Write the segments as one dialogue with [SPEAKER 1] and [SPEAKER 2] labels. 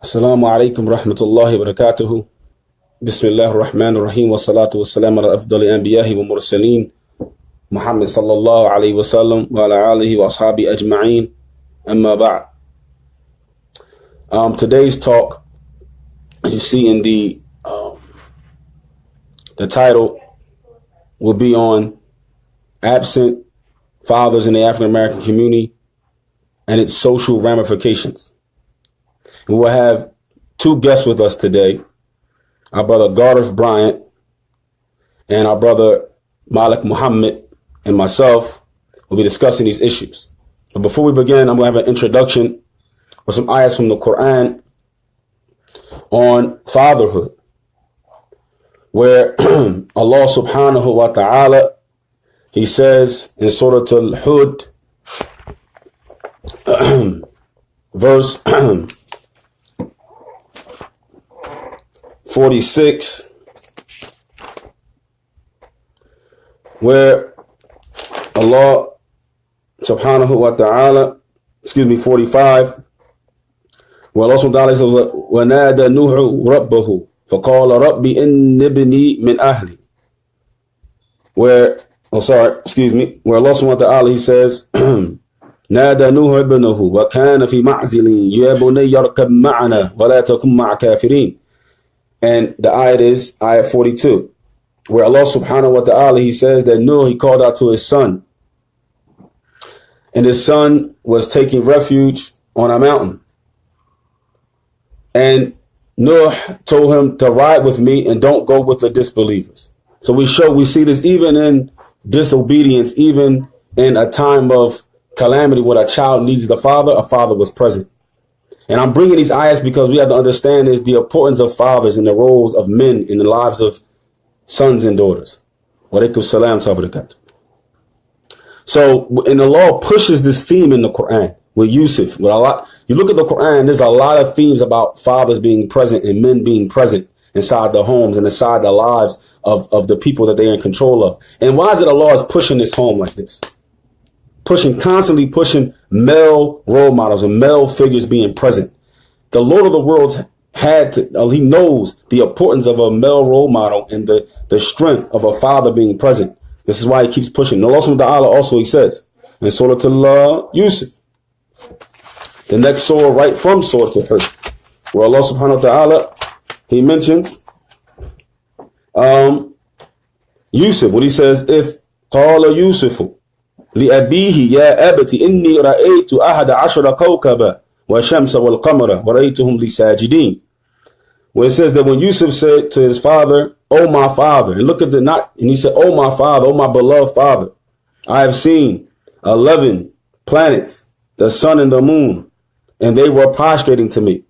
[SPEAKER 1] Assalamu alaikum rahmatullahi wa barakatuhu. Bismillah ar-Rahman ar-Rahim wa salatu wa salam ala afdali anbiyahi wa mursaleen Muhammad sallallahu alayhi wa sallam wa ala alihi wa ashabi ajma'een. Amma ba'd. Today's talk, as you see in the title, will be on absent fathers in the African American community and its social ramifications. We will have two guests with us today, our brother Gareth Bryant and our brother Malik Muhammad, and myself will be discussing these issues. But before we begin, I'm going to have an introduction with some ayahs from the Quran on fatherhood, where Allah subhanahu wa ta'ala, he says in Surah Al-Hud, verse 46, where Allah subhanahu wa ta'ala, 45, where Allah subhanahu wa ta'ala says, وَنَادَى نُوحُ رَبَّهُ فَقَالَ رَبِّ إِنَّ ابْنِي مِنْ أَهْلِي, where Allah subhanahu wa ta'ala, he says, نادى نوح ابنه وكان في معزل يا بني يركب معنا ولا تكن مع كافرين. And the ayat is ayat 42, where Allah subhanahu wa ta'ala, he says that Noah, he called out to his son, and his son was taking refuge on a mountain, and Noah told him to ride with me and don't go with the disbelievers. So we see this even in disobedience, even in a time of calamity where a child needs the father, a father was present. And I'm bringing these ayahs because we have to understand is the importance of fathers and the roles of men in the lives of sons and daughters. Walaikum salam wa barakatuh. So, and the law pushes this theme in the Quran with Yusuf. With a lot, you look at the Quran, there's a lot of themes about fathers being present and men being present inside their homes and inside the lives of the people that they're in control of. And why is it Allah is pushing this home like this? Constantly pushing male role models and male figures being present. The Lord of the worlds he knows the importance of a male role model and the strength of a father being present. This is why he keeps pushing. Allah subhanahu wa ta'ala also, he says in Surah Yusuf, the next surah right from Surah Al-Hud, where Allah subhanahu wa ta'ala, he mentions Yusuf, when he says, if qala Yusufu لأبيه يا أبت إني رأيت أحد عشر كوكبا والشمس والقمر ورأيتهم لي ساجدين. Where it says that when Yusuf said to his father, "Oh my father," and look at and he said, "Oh my father, oh my beloved father, I have seen 11 planets, the sun and the moon, and they were prostrating to me."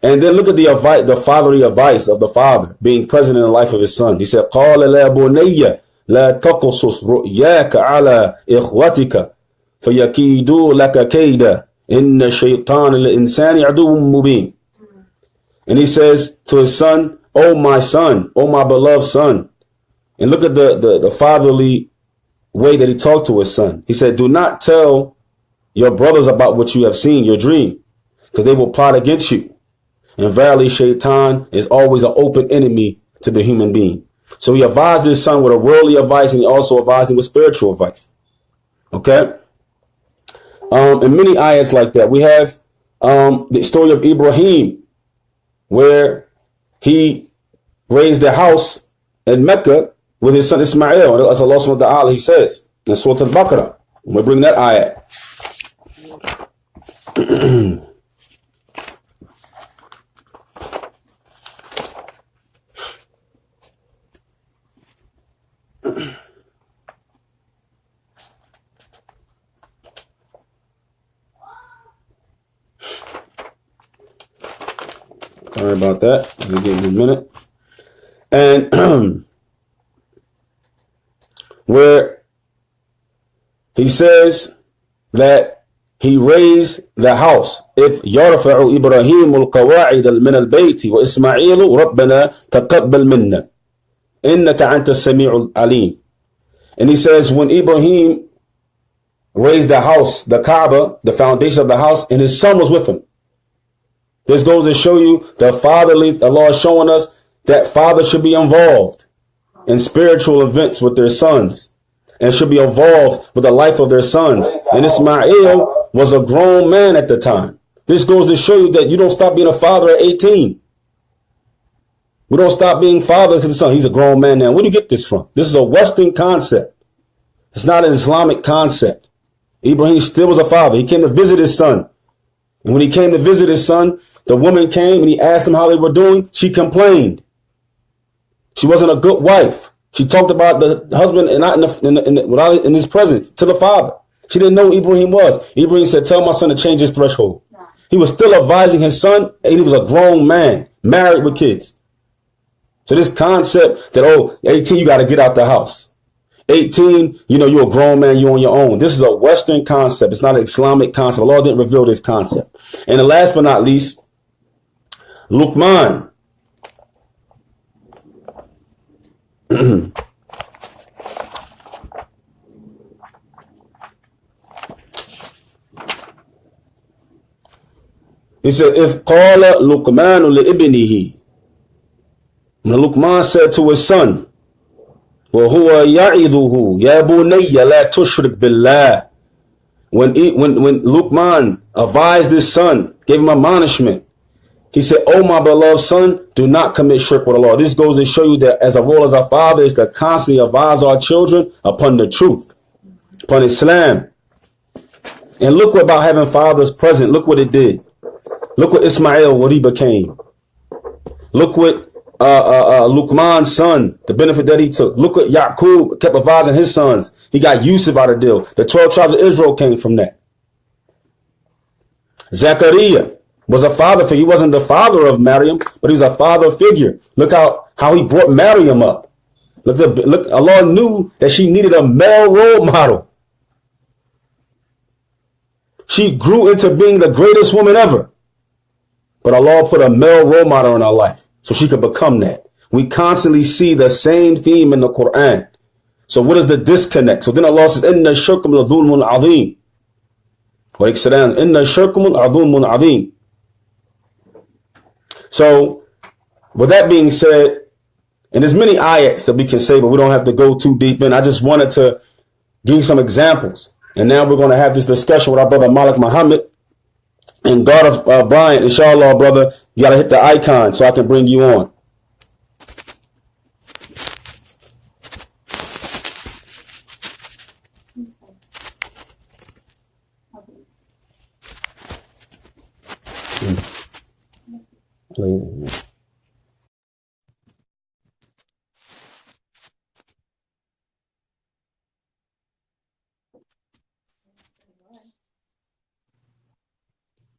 [SPEAKER 1] And then look at the fatherly advice of the father being present in the life of his son. He said, قال لا بني لا تقصص رؤياك على إخوتك فيكيدوا لك كيدا إن الشيطان للإنسان عدو مبين. And he says to his son, "Oh my son, oh my beloved son." And look at the fatherly way that he talked to his son. He said, "Do not tell your brothers about what you have seen, your dream, because they will plot against you. And verily, Shaitan is always an open enemy to the human being." So he advised his son with a worldly advice, and he also advised him with spiritual advice. Okay? And many ayats like that. We have the story of Ibrahim, where he raised a house in Mecca with his son Ismail. As Allah subhanahu wa ta'ala, he says in Surah Al-Baqarah. We bring that ayat. Sorry about that. I'll give you a minute. And where he says that he raised the house. If يرفع إبراهيم القواعد من البيت وإسماعيل ربنا تقبل منا إنك أنت السميع العليم. And he says when Ibrahim raised the house, the Kaaba, the foundation of the house, and his son was with him. This goes to show you the fatherly, Allah is showing us that fathers should be involved in spiritual events with their sons and should be involved with the life of their sons. And Ismail was a grown man at the time. This goes to show you that you don't stop being a father at 18. We don't stop being father to the son. He's a grown man now. Where do you get this from? This is a Western concept. It's not an Islamic concept. Ibrahim still was a father. He came to visit his son. And when he came to visit his son, the woman came and he asked them how they were doing. She complained. She wasn't a good wife. She talked about the husband and not in his presence to the father. She didn't know who Ibrahim was. Ibrahim said, tell my son to change his threshold. He was still advising his son, and he was a grown man, married with kids. So this concept that, 18, you got to get out the house. 18, you're a grown man, you're on your own. This is a Western concept. It's not an Islamic concept. Allah didn't reveal this concept. And the last but not least, Luqman. He said, if qala Luqmanu li ibnihi. When Luqman said to his son, وَهُوَ يَعِذُهُ يَا بُنَيَّ لَا تُشْرِكْ بِاللَّهِ. When Luqman advised his son, gave him admonishment, he said, oh, my beloved son, do not commit shirk with Allah. This goes to show you that as a role as our father is to constantly advise our children upon the truth, upon Islam. And look about having fathers present. Look what it did. Look what Ismail, what he became. Look what Luqman's son, the benefit that he took. Look what Yaqub kept advising his sons. He got Yusuf out of the deal. The 12 tribes of Israel came from that. Zachariah was a father figure. He wasn't the father of Maryam, but he was a father figure. Look how he brought Maryam up. Look, Allah knew that she needed a male role model. She grew into being the greatest woman ever. But Allah put a male role model in her life so she could become that. We constantly see the same theme in the Quran. So what is the disconnect? So then Allah says, Inna shirkum ladhulmun azim. Inna shirkum ladhulmun azim. So with that being said, and there's many ayats that we can say, but we don't have to go too deep in. I just wanted to give you some examples. And now we're going to have this discussion with our brother Malik Muhammad and Gareth Bryant. Inshallah, brother, you got to hit the icon so I can bring you on.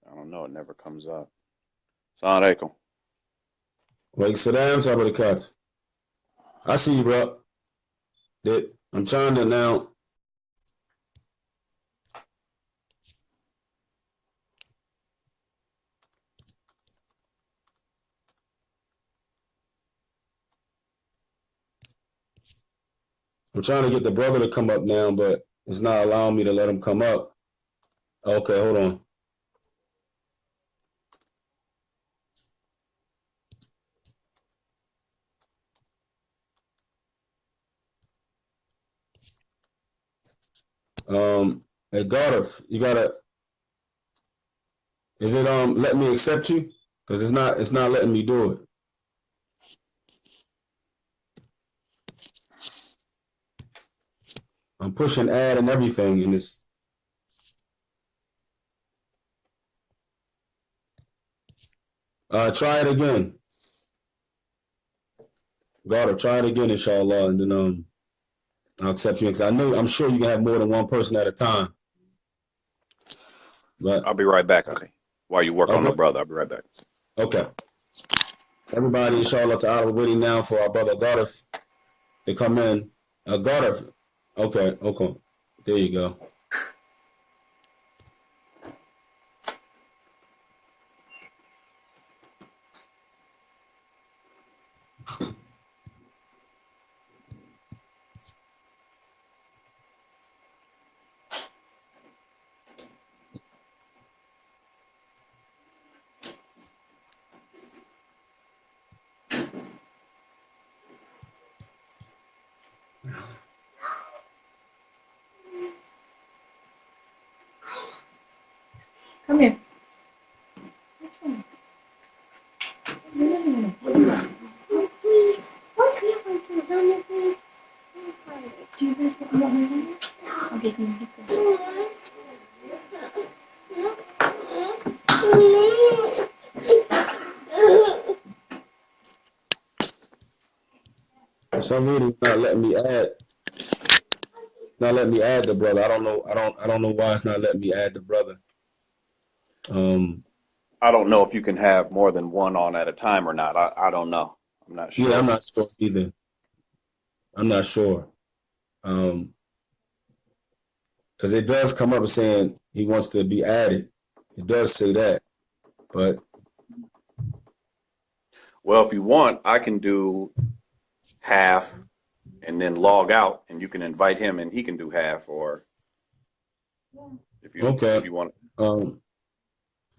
[SPEAKER 2] I don't know. It never comes up. Assalamu alaikum.
[SPEAKER 1] Wait, salam, tabarakat. I see you, bro. That I'm trying to now. I'm trying to get the brother to come up now, but it's not allowing me to let him come up. Okay, hold on. Hey Gareth, you gotta. Is it letting me accept you? Because it's not letting me do it. I'm pushing add and everything, and it's. Try it again. Gareth, try it again, inshallah, and then I'll accept you. I'm sure you can have more than one person at a time. But
[SPEAKER 2] I'll be right back, okay. While you work on my brother, I'll be right back.
[SPEAKER 1] Okay. Everybody, inshallah ta'ala, we're waiting now for our brother Gareth to come in. Gareth. Okay. There you go.
[SPEAKER 3] Come here. Which one? Please. What's the other one? Tell me, please. Do you guys want my number? Okay, come on, let's go.
[SPEAKER 1] For some reason, it's not letting me add. Not letting me add the brother. I don't know. I don't know why it's not letting me add the brother.
[SPEAKER 2] I don't know if you can have more than one on at a time or not. I don't know. I'm not sure.
[SPEAKER 1] Yeah, I'm not sure either. I'm not sure. Because it does come up saying he wants to be added. It does say that, but
[SPEAKER 2] Well, if you want, I can do half and then log out, and you can invite him, and he can do half, or if
[SPEAKER 1] okay.
[SPEAKER 2] you want.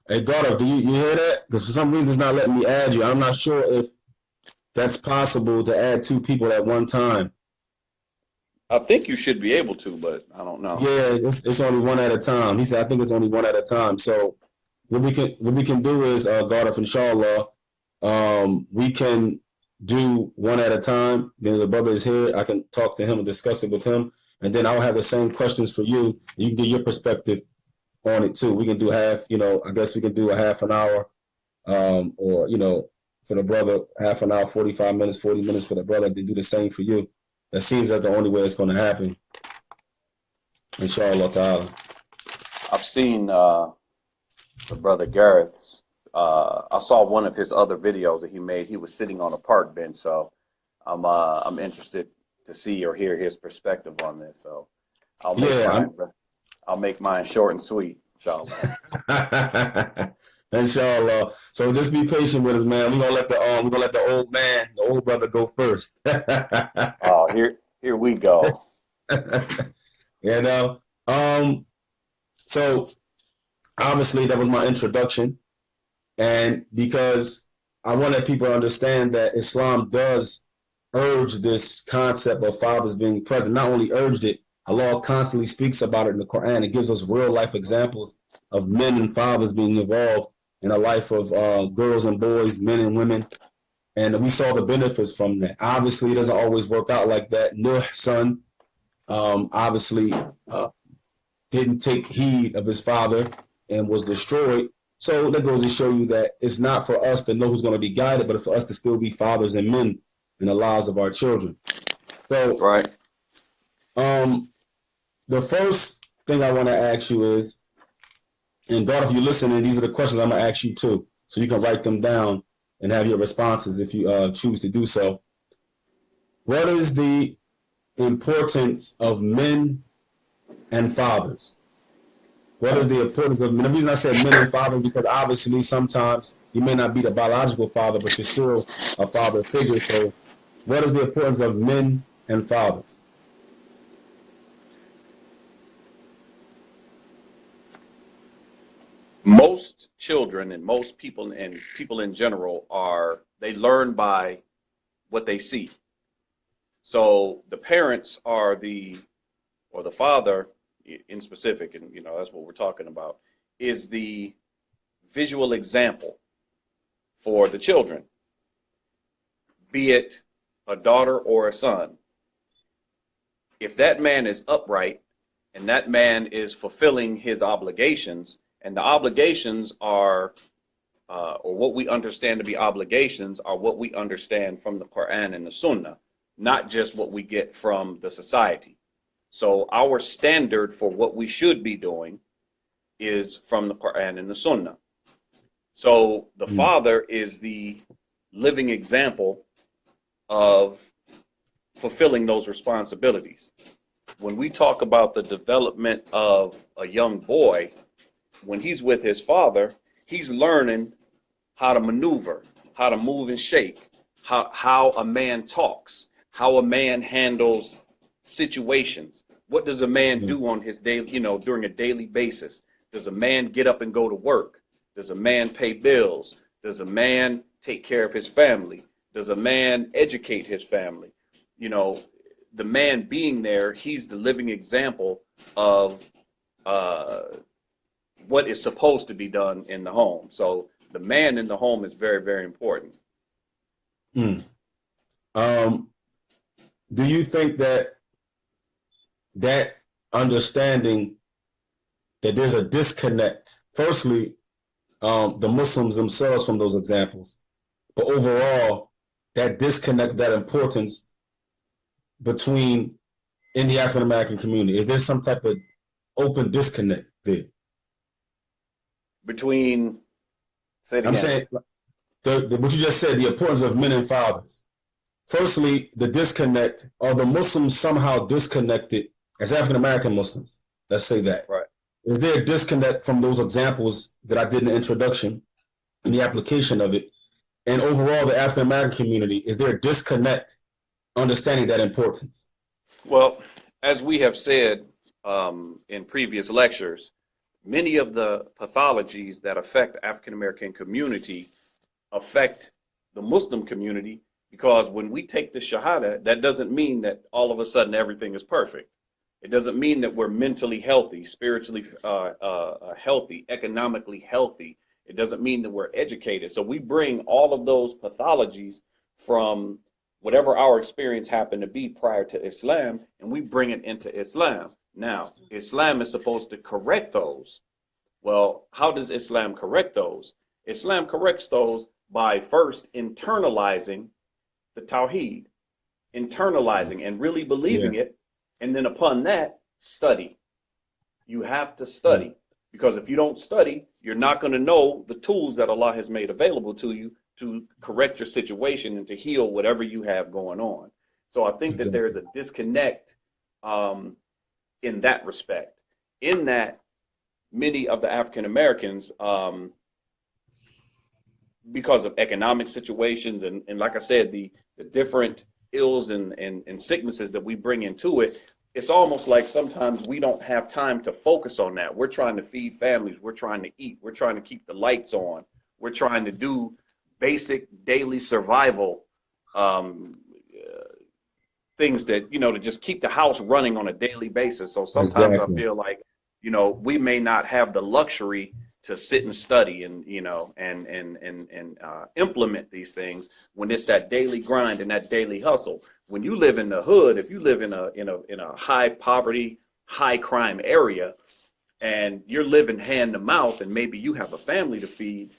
[SPEAKER 1] Hey, Gareth, do you hear that? Because for some reason it's not letting me add you. I'm not sure if that's possible to add two people at one time.
[SPEAKER 2] I think you should be able to, but I don't know.
[SPEAKER 1] Yeah, it's only one at a time. He said, I think it's only one at a time. So what we can do is, Gareth, inshallah, we can do one at a time. Then the brother is here. I can talk to him and discuss it with him. And then I'll have the same questions for you. You can get your perspective on it too. We can do half, I guess we can do a half an hour, or, for the brother, half an hour, 45 minutes, 40 minutes for the brother to do the same for you. That seems like the only way it's going to happen. Inshallah ta'ala.
[SPEAKER 2] I've seen the brother Gareth's. I saw one of his other videos that he made. He was sitting on a park bench, so I'm interested to see or hear his perspective on this. So I'll make mine short and sweet, inshallah.
[SPEAKER 1] Inshallah. So just be patient with us, man. We're gonna let the old brother go first.
[SPEAKER 2] Oh, here we go.
[SPEAKER 1] So obviously that was my introduction. And because I wanted people to understand that Islam does urge this concept of fathers being present, not only urged it, Allah constantly speaks about it in the Quran. It gives us real life examples of men and fathers being involved in a life of girls and boys, men and women. And we saw the benefits from that. Obviously, it doesn't always work out like that. Nuh's son obviously didn't take heed of his father and was destroyed. So that goes to show you that it's not for us to know who's going to be guided, but it's for us to still be fathers and men in the lives of our children. So,
[SPEAKER 2] right.
[SPEAKER 1] The first thing I want to ask you is, and God, if you're listening, these are the questions I'm going to ask you too, so you can write them down and have your responses if you choose to do so. What is the importance of men and fathers? What is the importance of men? The reason I said men and fathers because obviously sometimes you may not be the biological father, but you're still a father figure. So what is the importance of men and fathers?
[SPEAKER 2] Most children and most people and people in general they learn by what they see. So the parents or the father in specific, and that's what we're talking about, is the visual example for the children, be it a daughter or a son. If that man is upright and that man is fulfilling his obligations, and the obligations are, or what we understand to be obligations, are what we understand from the Quran and the Sunnah, not just what we get from the society. So our standard for what we should be doing is from the Quran and the Sunnah. So the father is the living example of fulfilling those responsibilities. When we talk about the development of a young boy, when he's with his father, he's learning how to maneuver, how to move and shake, how a man talks, how a man handles situations. What does a man do on his daily, during a daily basis? Does a man get up and go to work? Does a man pay bills? Does a man take care of his family? Does a man educate his family? The man being there, he's the living example of what is supposed to be done in the home. So the man in the home is very, very important.
[SPEAKER 1] Mm. Do you think that understanding that there's a disconnect, firstly, the Muslims themselves from those examples, but overall, that disconnect, that importance between in the African American community, is there some type of open disconnect there?
[SPEAKER 2] Between, say it
[SPEAKER 1] I'm
[SPEAKER 2] again.
[SPEAKER 1] saying what you just said, the importance of men and fathers. Firstly, the disconnect, are the Muslims somehow disconnected as African American Muslims? Let's say that.
[SPEAKER 2] Right.
[SPEAKER 1] Is there a disconnect from those examples that I did in the introduction and the application of it? And overall, the African American community, is there a disconnect understanding that importance?
[SPEAKER 2] Well, as we have said in previous lectures, many of the pathologies that affect the African American community affect the Muslim community, because when we take the Shahada, that doesn't mean that all of a sudden everything is perfect. It doesn't mean that we're mentally healthy, spiritually healthy, economically healthy. It doesn't mean that we're educated. So we bring all of those pathologies from whatever our experience happened to be prior to Islam, and we bring it into Islam. Now, Islam is supposed to correct those. Well, how does Islam correct those? Islam corrects those by first internalizing the Tawheed, internalizing and really believing it. And then upon that, study. You have to study, because if you don't study, you're not going to know the tools that Allah has made available to you to correct your situation and to heal whatever you have going on. So I think that there is a disconnect in that respect, in that many of the African Americans, because of economic situations and like I said, the different ills and sicknesses that we bring into it, it's almost like sometimes we don't have time to focus on that. We're trying to feed families. We're trying to eat. We're trying to keep the lights on. We're trying to do basic daily survival things that, to just keep the house running on a daily basis. So sometimes I feel like, we may not have the luxury to sit and study and, and implement these things when it's that daily grind and that daily hustle. When you live in the hood, if you live in a high poverty, high crime area, and you're living hand to mouth, and maybe you have a family to feed,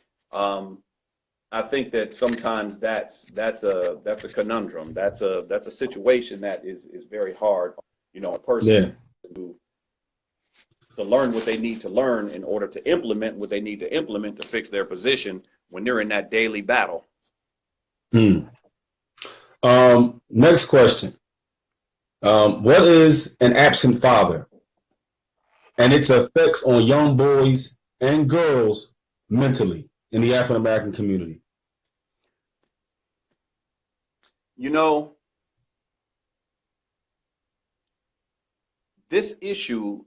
[SPEAKER 2] I think that sometimes that's a conundrum. That's a situation that is very hard, a person to learn what they need to learn in order to implement what they need to implement to fix their position when they're in that daily battle.
[SPEAKER 1] Next question. What is an absent father and its effects on young boys and girls mentally in the African American community?
[SPEAKER 2] This issue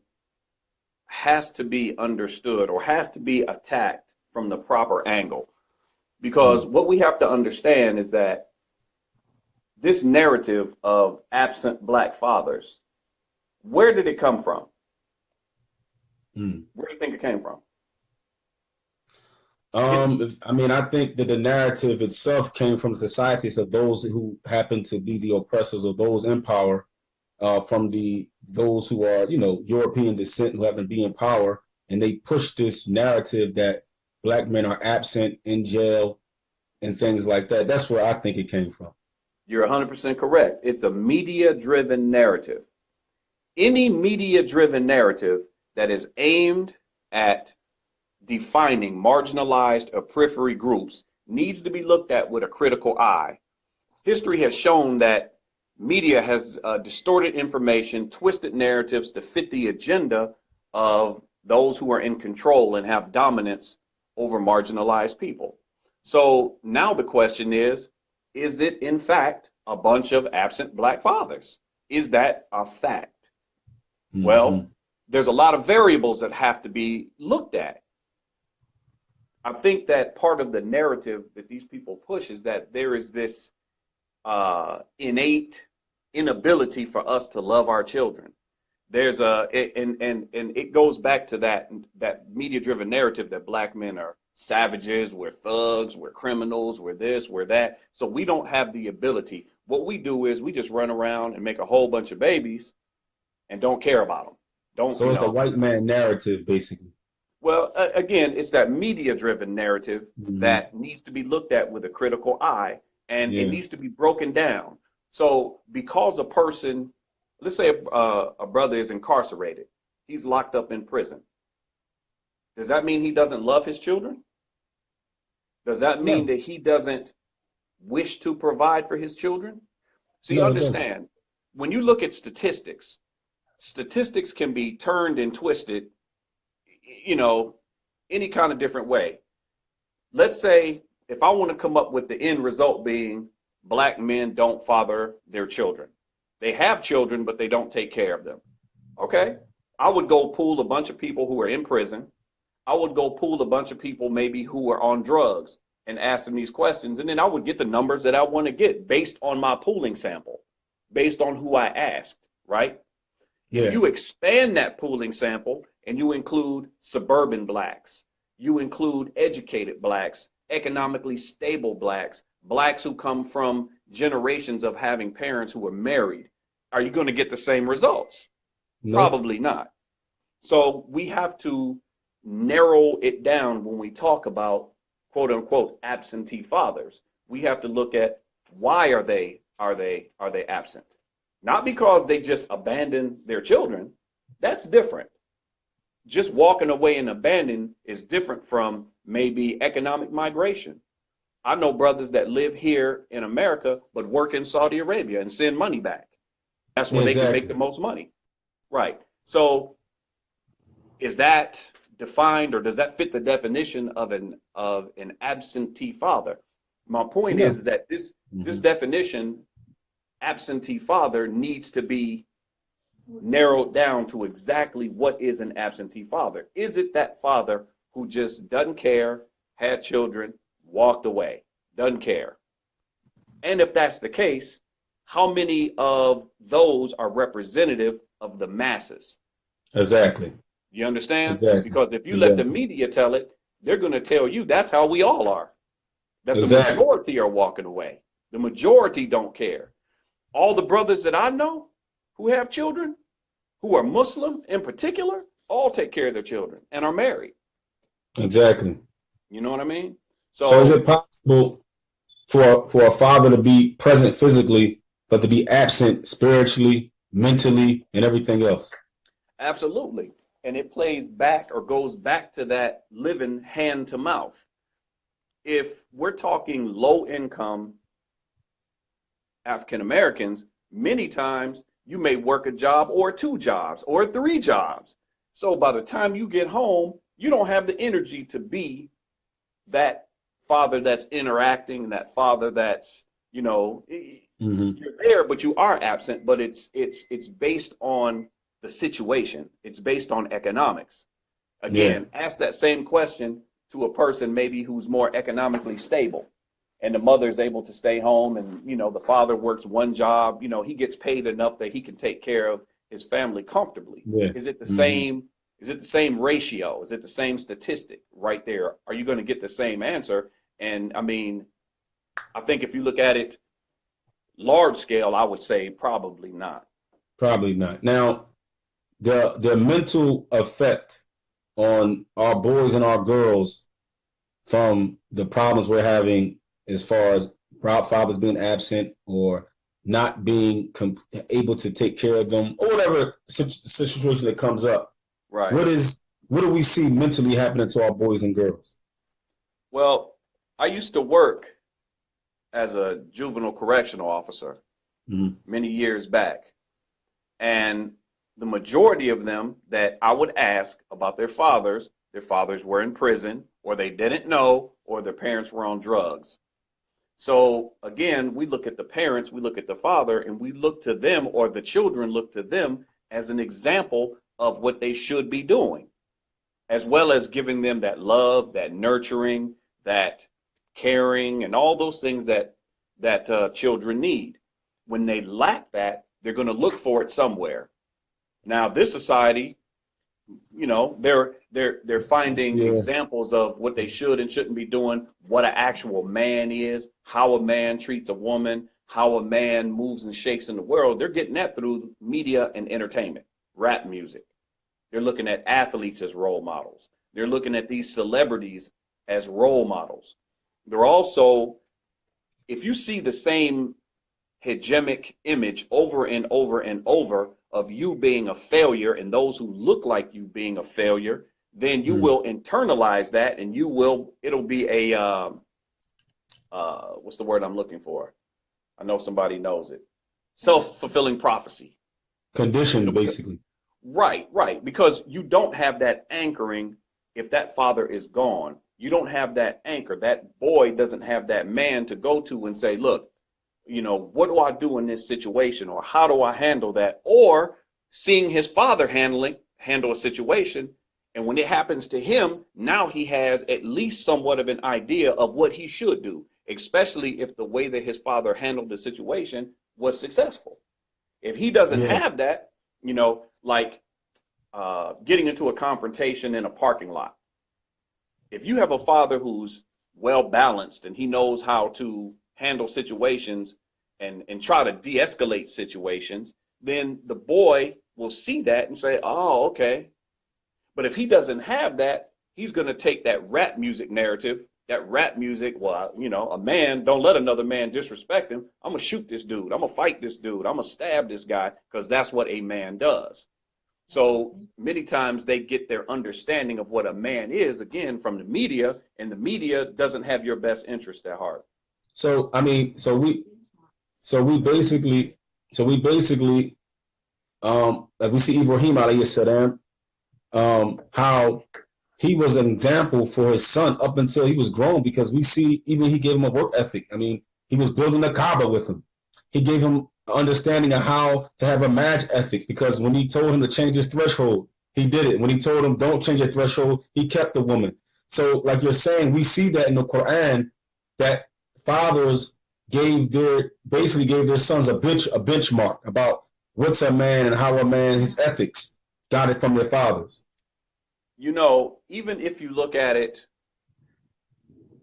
[SPEAKER 2] has to be understood, or has to be attacked from the proper angle, because what we have to understand is that this narrative of absent black fathers, where did it come from? Where do you think it came from?
[SPEAKER 1] I think that the narrative itself came from societies of those who happen to be the oppressors, or those in power, from those who are, European descent, who happen to be in power, and they push this narrative that black men are absent, in jail, and things like that. That's where I think it came from.
[SPEAKER 2] You're 100% correct. It's a media-driven narrative. Any media-driven narrative that is aimed at defining marginalized or periphery groups needs to be looked at with a critical eye. History has shown that media has distorted information, twisted narratives to fit the agenda of those who are in control and have dominance over marginalized people. So now the question is it in fact a bunch of absent black fathers? Is that a fact? Well, there's a lot of variables that have to be looked at. I think that part of the narrative that these people push is that there is this innate inability for us to love our children. There's and it goes back to that media-driven narrative that black men are savages, we're thugs, we're criminals, we're this, we're that. So we don't have the ability. What we do is we just run around and make a whole bunch of babies and don't care about them. Don't,
[SPEAKER 1] So
[SPEAKER 2] you
[SPEAKER 1] it's the
[SPEAKER 2] know?
[SPEAKER 1] white man narrative, basically.
[SPEAKER 2] Well, again, it's that media-driven narrative
[SPEAKER 1] Hmm.
[SPEAKER 2] that needs to be looked at with a critical eye, and it
[SPEAKER 1] Yeah.
[SPEAKER 2] needs to be broken down. So, because a person, let's say a brother is incarcerated, he's locked up in prison. Does that mean he doesn't love his children? Does that mean
[SPEAKER 1] No,
[SPEAKER 2] that he doesn't wish to provide for his children? See,
[SPEAKER 1] no, it doesn't.
[SPEAKER 2] understand, when you look at statistics, statistics can be turned and twisted, you know, any kind of different way. Let's say if I want to come up with the end result being black men don't father their children. They have children, but they don't take care of them. Okay? I would go pool a bunch of people who are in prison. I would go pool a bunch of people maybe who are on drugs and ask them these questions. And then I would get the numbers that I want to get based on my pooling sample, based on who I asked, right? If
[SPEAKER 1] Yeah.
[SPEAKER 2] you expand that pooling sample and you include suburban blacks, you include educated blacks, economically stable blacks, blacks who come from generations of having parents who were married, are you going to get the same results?
[SPEAKER 1] Nope.
[SPEAKER 2] Probably not. So we have to narrow it down when we talk about quote unquote absentee fathers. We have to look at why are they absent? Not because they just abandon their children. That's different. Just walking away and abandon is different from maybe economic migration. I know brothers that live here in America but work in Saudi Arabia and send money back. That's
[SPEAKER 1] Yeah,
[SPEAKER 2] where they can make
[SPEAKER 1] exactly.
[SPEAKER 2] the most money. Right. So is that defined or does that fit the definition of an absentee father? My point
[SPEAKER 1] No.
[SPEAKER 2] is that this
[SPEAKER 1] Hmm.
[SPEAKER 2] definition, absentee father, needs to be narrowed down to exactly what is an absentee father. Is it that father who just doesn't care, had children, walked away, doesn't care? And if that's the case, how many of those are representative of the masses?
[SPEAKER 1] Exactly.
[SPEAKER 2] You understand?
[SPEAKER 1] Exactly.
[SPEAKER 2] Because if you let the
[SPEAKER 1] Exactly.
[SPEAKER 2] media tell it, they're going to tell you that's how we all are, that the
[SPEAKER 1] Exactly.
[SPEAKER 2] majority are walking away. The majority don't care. All the brothers that I know who have children, who are Muslim in particular, all take care of their children and are married.
[SPEAKER 1] Exactly.
[SPEAKER 2] You know what I mean?
[SPEAKER 1] So is
[SPEAKER 2] So,
[SPEAKER 1] it possible for a father to be present physically, but to be absent spiritually, mentally, and everything else?
[SPEAKER 2] absolutely. And it plays back or goes back to that living hand to mouth. If we're talking low income African Americans, many times you may work a job or two jobs or three jobs. So by the time you get home, you don't have the energy to be that father that's interacting, that father that's, you know,
[SPEAKER 1] Hmm.
[SPEAKER 2] you're there, but you are absent, but it's based on the situation. It's based on economics.
[SPEAKER 1] Yeah.
[SPEAKER 2] Again, ask that same question to a person maybe who's more economically stable and the mother is able to stay home and the father works one job, he gets paid enough that he can take care of his family comfortably.
[SPEAKER 1] Yeah.
[SPEAKER 2] Is it the
[SPEAKER 1] Hmm.
[SPEAKER 2] same is it the same ratio? Is it the same statistic right there? Are you going to get the same answer? And I mean, I think if you look at it large scale, I would say probably not.
[SPEAKER 1] Probably not. Now, the mental effect on our boys and our girls from the problems we're having as far as proud fathers being absent or not being able to take care of them or whatever situation that comes up.
[SPEAKER 2] Right.
[SPEAKER 1] What is what do we see mentally happening to our boys and girls?
[SPEAKER 2] Well, I used to work as a juvenile correctional officer
[SPEAKER 1] Mm-hmm.
[SPEAKER 2] many years back. And the majority of them that I would ask about their fathers were in prison, or they didn't know, or their parents were on drugs. So again, we look at the parents, we look at the father, and we look to them, or the children look to them as an example of what they should be doing, as well as giving them that love, that nurturing, that caring, and all those things that children need. When they lack that, they're going to look for it somewhere. Now, this society, you know, they're finding
[SPEAKER 1] Yeah.
[SPEAKER 2] examples of what they should and shouldn't be doing, what an actual man is, how a man treats a woman, how a man moves and shakes in the world. They're getting that through media and entertainment, rap music. They're looking at athletes as role models. They're looking at these celebrities as role models. They're also, if you see the same hegemonic image over and over and over of you being a failure and those who look like you being a failure, then you will internalize that, and it'll be a what's the word I'm looking for? I know somebody knows it. Self-fulfilling prophecy.
[SPEAKER 1] Conditioned, basically.
[SPEAKER 2] Right. Because you don't have that anchoring. If that father is gone, you don't have that anchor. That boy doesn't have that man to go to and say, look, you know, what do I do in this situation, or how do I handle that? Or seeing his father handle a situation, and when it happens to him, now he has at least somewhat of an idea of what he should do, especially if the way that his father handled the situation was successful. If he doesn't have that, you know, like getting into a confrontation in a parking lot. If you have a father who's well balanced and he knows how to handle situations and try to de-escalate situations, then the boy will see that and say, oh, okay. But if he doesn't have that, he's going to take that rap music narrative, well, you know, a man, don't let another man disrespect him. I'm going to shoot this dude. I'm going to fight this dude. I'm going to stab this guy, because that's what a man does. So many times they get their understanding of what a man is, again, from the media, and the media doesn't have your best interest at heart.
[SPEAKER 1] So I mean, we basically, like we see Ibrahim alayhi salam, how he was an example for his son up until he was grown, because we see even he gave him a work ethic. I mean, he was building a Kaaba with him. He gave him understanding of how to have a marriage ethic, because when he told him to change his threshold, he did it. When he told him don't change your threshold, he kept the woman. So like you're saying, we see that in the Quran, that fathers basically gave their sons a benchmark about what's a man and how a man, his ethics, got it from their fathers.
[SPEAKER 2] You know, even if you look at it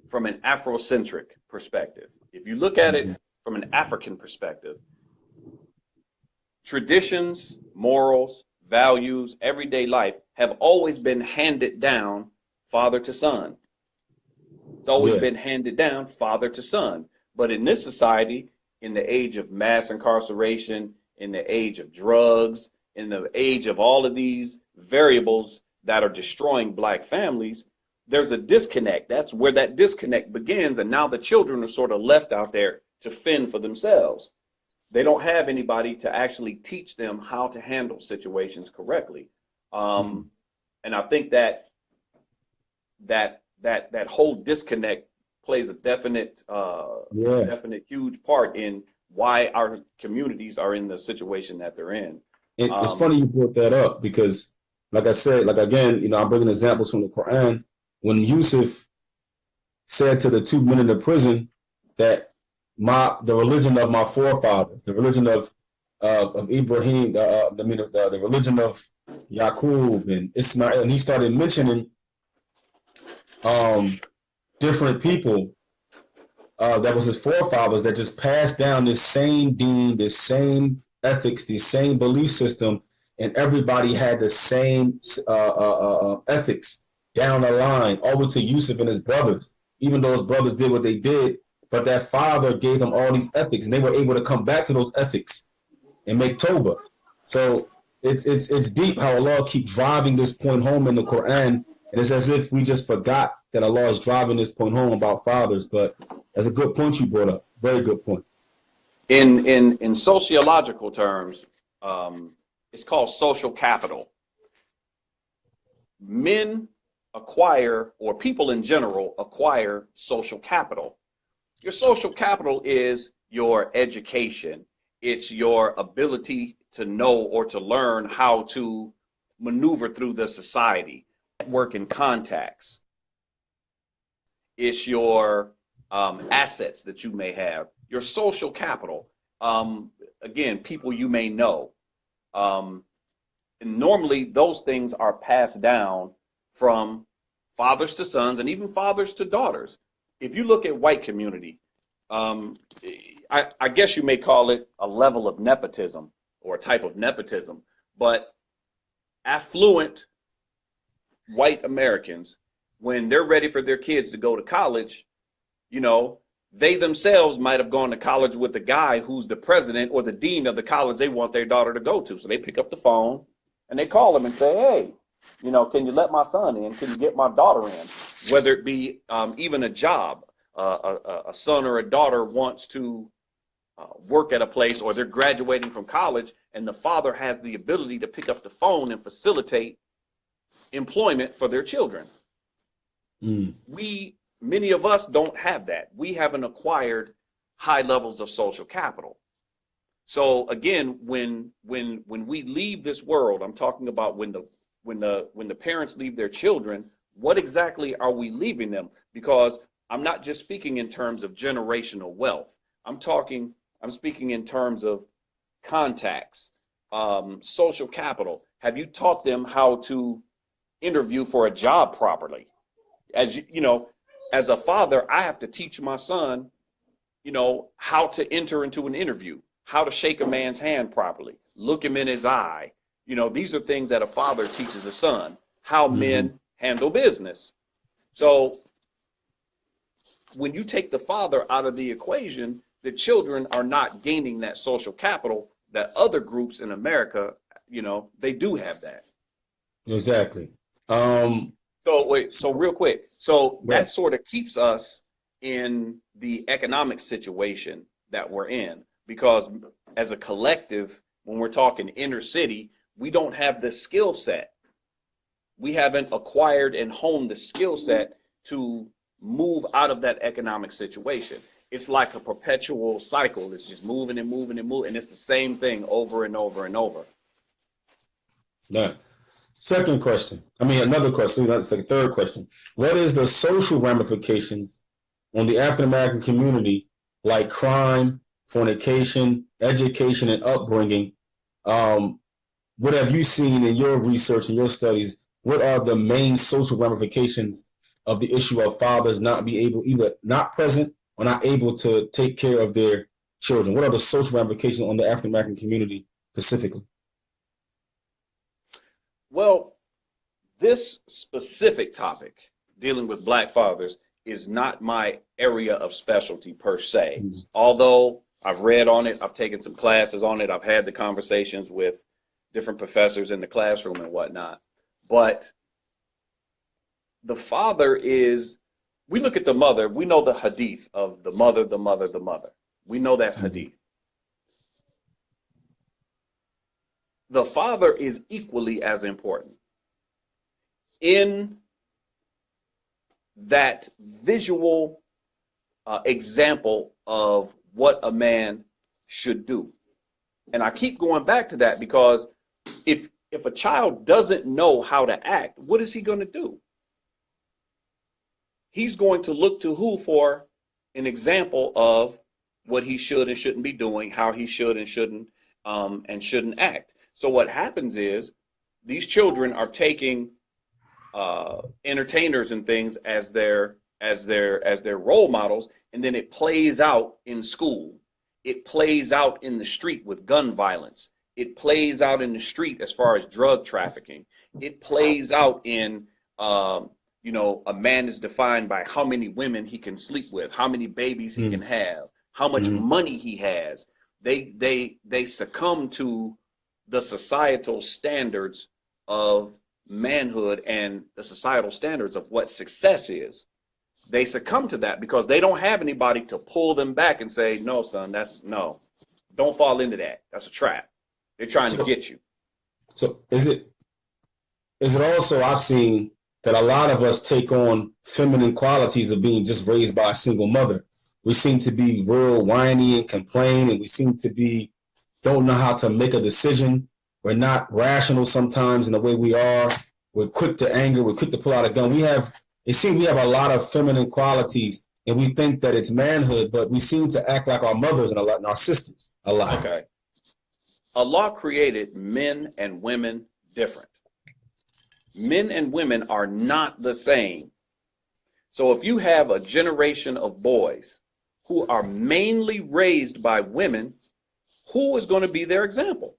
[SPEAKER 2] from an Afrocentric perspective, if you look at it from an African perspective, traditions, morals, values, everyday life have always been handed down father to son. It's always been handed down father to son. But in this society, in the age of mass incarceration, in the age of drugs, in the age of all of these variables that are destroying black families, there's a disconnect. That's where that disconnect begins. And now the children are sort of left out there to fend for themselves. They don't have anybody to actually teach them how to handle situations correctly. And I think that whole disconnect plays a definite huge part in why our communities are in the situation that they're in.
[SPEAKER 1] It's funny you brought that up, because like I said, like again, you know, I'm bringing examples from the Quran. When Yusuf said to the two men in the prison that the religion of my forefathers, the religion of Ibrahim, the religion of Yaqub and Ismail, and he started mentioning different people that was his forefathers that just passed down this same deen, this same ethics, this same belief system, and everybody had the same ethics down the line, all the way to Yusuf and his brothers. Even though his brothers did what they did, but that father gave them all these ethics, and they were able to come back to those ethics and make Tawbah. So it's deep how Allah keeps driving this point home in the Quran, and it's as if we just forgot that Allah is driving this point home about fathers. But that's a good point you brought up. Very good point.
[SPEAKER 2] In sociological terms, it's called social capital. Men acquire, or people in general acquire, social capital. Your social capital is your education. It's your ability to know or to learn how to maneuver through the society, network and contacts. It's your assets that you may have, your social capital. Again, people you may know. And normally those things are passed down from fathers to sons and even fathers to daughters. If you look at white community, I guess you may call it a level of nepotism or a type of nepotism, but affluent white Americans, when they're ready for their kids to go to college, you know, they themselves might have gone to college with the guy who's the president or the dean of the college they want their daughter to go to. So they pick up the phone and they call them and say, hey, you know, can you let my son in? Can you get my daughter in? Whether it be even a job, a son or a daughter wants to work at a place, or they're graduating from college and the father has the ability to pick up the phone and facilitate employment for their children. Many of us don't have that. We haven't acquired high levels of social capital. So again, when we leave this world, I'm talking about when the parents leave their children, what exactly are we leaving them? Because I'm not just speaking in terms of generational wealth. I'm speaking in terms of contacts, social capital. Have you taught them how to interview for a job properly? As you know, as a father, I have to teach my son, you know, how to enter into an interview, how to shake a man's hand properly, look him in his eye. You know, these are things that a father teaches a son, how men handle business. So when you take the father out of the equation, the children are not gaining that social capital that other groups in America, you know, they do have that.
[SPEAKER 1] Exactly.
[SPEAKER 2] So real quick, so that sort of keeps us in the economic situation that we're in, because as a collective, when we're talking inner city, we don't have the skill set. We haven't acquired and honed the skill set to move out of that economic situation. It's like a perpetual cycle. It's just moving and moving and moving, and it's the same thing over and over and over.
[SPEAKER 1] Yeah. Second question. Another question. That's like a third question. What is the social ramifications on the African American community, like crime, fornication, education, and upbringing? What have you seen in your research and your studies? What are the main social ramifications of the issue of fathers not be able, either not present or not able to take care of their children? What are the social ramifications on the African American community specifically?
[SPEAKER 2] Well, this specific topic, dealing with Black fathers, is not my area of specialty per se. Although I've read on it, I've taken some classes on it, I've had the conversations with different professors in the classroom and whatnot. But the father is, we look at the mother, we know the hadith of the mother, the mother, the mother. We know that hadith. The father is equally as important in that visual example of what a man should do. And I keep going back to that because if a child doesn't know how to act, what is he going to do? He's going to look to who for an example of what he should and shouldn't be doing, how he should and shouldn't act. So what happens is these children are taking entertainers and things as their role models, and then it plays out in school. It plays out in the street with gun violence. It plays out in the street as far as drug trafficking. It plays out in a man is defined by how many women he can sleep with, how many babies he can have, how much money he has. They succumb to the societal standards of manhood and the societal standards of what success is. They succumb to that because they don't have anybody to pull them back and say, no, son, don't fall into that. That's a trap. They're trying to get you.
[SPEAKER 1] So is it also, I've seen that a lot of us take on feminine qualities of being just raised by a single mother. We seem to be real whiny and complain, and we seem to don't know how to make a decision. We're not rational sometimes in the way we are. We're quick to anger. We're quick to pull out a gun. It seems we have a lot of feminine qualities, and we think that it's manhood, but we seem to act like our mothers and our sisters a lot.
[SPEAKER 2] Okay. Allah created men and women different. Men and women are not the same. So if you have a generation of boys who are mainly raised by women, who is going to be their example?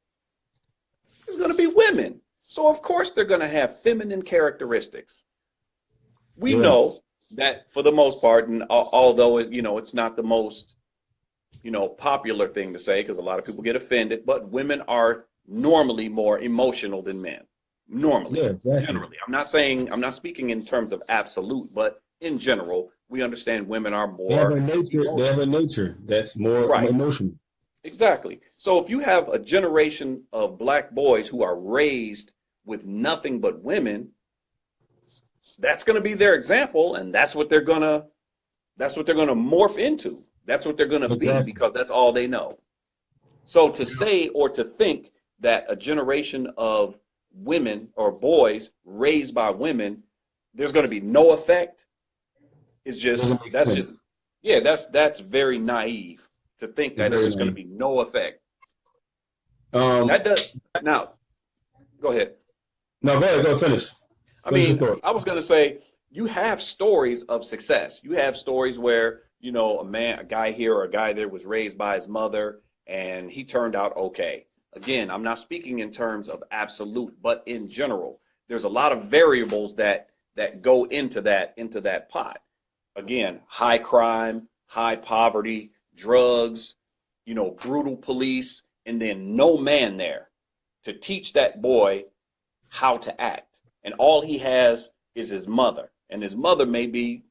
[SPEAKER 2] It's going to be women. So of course they're going to have feminine characteristics. We
[SPEAKER 1] Yeah.
[SPEAKER 2] know that for the most part, and although it's not the most popular thing to say because a lot of people get offended, but women are normally more emotional than men. Normally,
[SPEAKER 1] Yeah, exactly.
[SPEAKER 2] generally. I'm not speaking in terms of absolute, but in general, we understand women are
[SPEAKER 1] They have
[SPEAKER 2] more
[SPEAKER 1] a nature. They
[SPEAKER 2] emotional.
[SPEAKER 1] have a nature that's more
[SPEAKER 2] Right.
[SPEAKER 1] emotional.
[SPEAKER 2] Exactly. So if you have a generation of black boys who are raised with nothing but women, that's going to be their example, and that's what they're going to morph into. That's what they're going to be
[SPEAKER 1] Exactly.
[SPEAKER 2] because that's all they know. So to say or to think that a generation of women or boys raised by women, there's going to be no effect is
[SPEAKER 1] Doesn't make
[SPEAKER 2] that's
[SPEAKER 1] sense.
[SPEAKER 2] just yeah, that's very naive to think
[SPEAKER 1] It's
[SPEAKER 2] that it's
[SPEAKER 1] very
[SPEAKER 2] just going to
[SPEAKER 1] naive.
[SPEAKER 2] be no effect.
[SPEAKER 1] Um,
[SPEAKER 2] That does now. Go ahead.
[SPEAKER 1] no, go ahead. Go finish.
[SPEAKER 2] I
[SPEAKER 1] Finish your
[SPEAKER 2] mean,
[SPEAKER 1] thought.
[SPEAKER 2] I was going to say you have stories of success. You have stories where, a guy here or a guy there was raised by his mother and he turned out okay. Again, I'm not speaking in terms of absolute, but in general, there's a lot of variables that go into that pot. Again, high crime, high poverty, drugs, brutal police, and then no man there to teach that boy how to act. And all he has is his mother. And his mother may be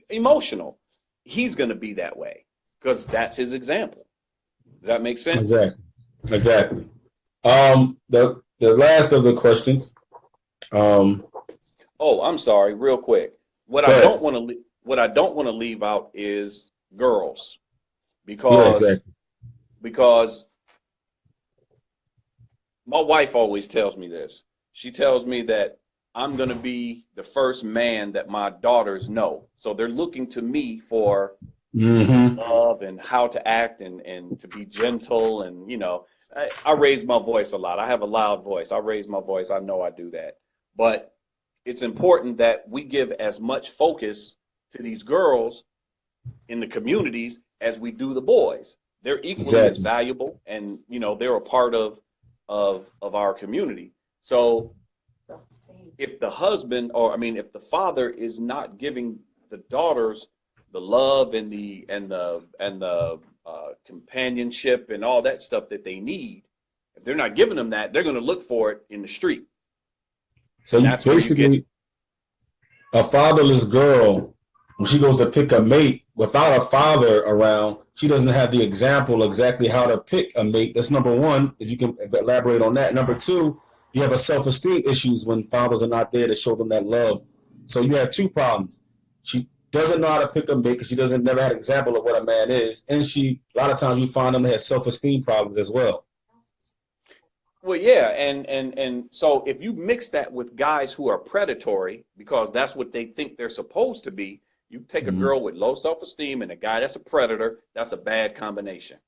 [SPEAKER 2] emotional. He's going to be that way because that's his example. Does that make sense?
[SPEAKER 1] Exactly. Exactly. The last of the questions. Um,
[SPEAKER 2] Oh, I'm sorry, real quick. What
[SPEAKER 1] go
[SPEAKER 2] I don't
[SPEAKER 1] ahead.
[SPEAKER 2] want to what I don't want to leave out is girls
[SPEAKER 1] Yeah,
[SPEAKER 2] because
[SPEAKER 1] exactly.
[SPEAKER 2] because my wife always tells me this. She tells me that I'm going to be the first man that my daughters know. So they're looking to me for
[SPEAKER 1] Mm-hmm.
[SPEAKER 2] love and how to act and to be gentle. And, I raise my voice a lot. I have a loud voice. I raise my voice. I know I do that. But it's important that we give as much focus to these girls in the communities as we do the boys. They're equally as
[SPEAKER 1] Exactly.
[SPEAKER 2] valuable, and they're a part of our community. So if the husband, or I mean, if the father is not giving the daughters the love and the companionship and all that stuff that they need, if they're not giving them that, they're going to look for it in the street,
[SPEAKER 1] So
[SPEAKER 2] and
[SPEAKER 1] you
[SPEAKER 2] that's where you get.
[SPEAKER 1] basically a fatherless girl, when she goes to pick a mate without a father around, she doesn't have the example exactly how to pick a mate. That's number one. If you can elaborate on that. Number two, you have a self-esteem issues when fathers are not there to show them that love. So you have two problems. She doesn't know how to pick a mate because she doesn't never had an example of what a man is, and she a lot of times we find them to have self-esteem problems as well.
[SPEAKER 2] Well, yeah, and so if you mix that with guys who are predatory because that's what they think they're supposed to be, you take a
[SPEAKER 1] Mm-hmm.
[SPEAKER 2] girl with low self-esteem and a guy that's a predator, that's a bad combination.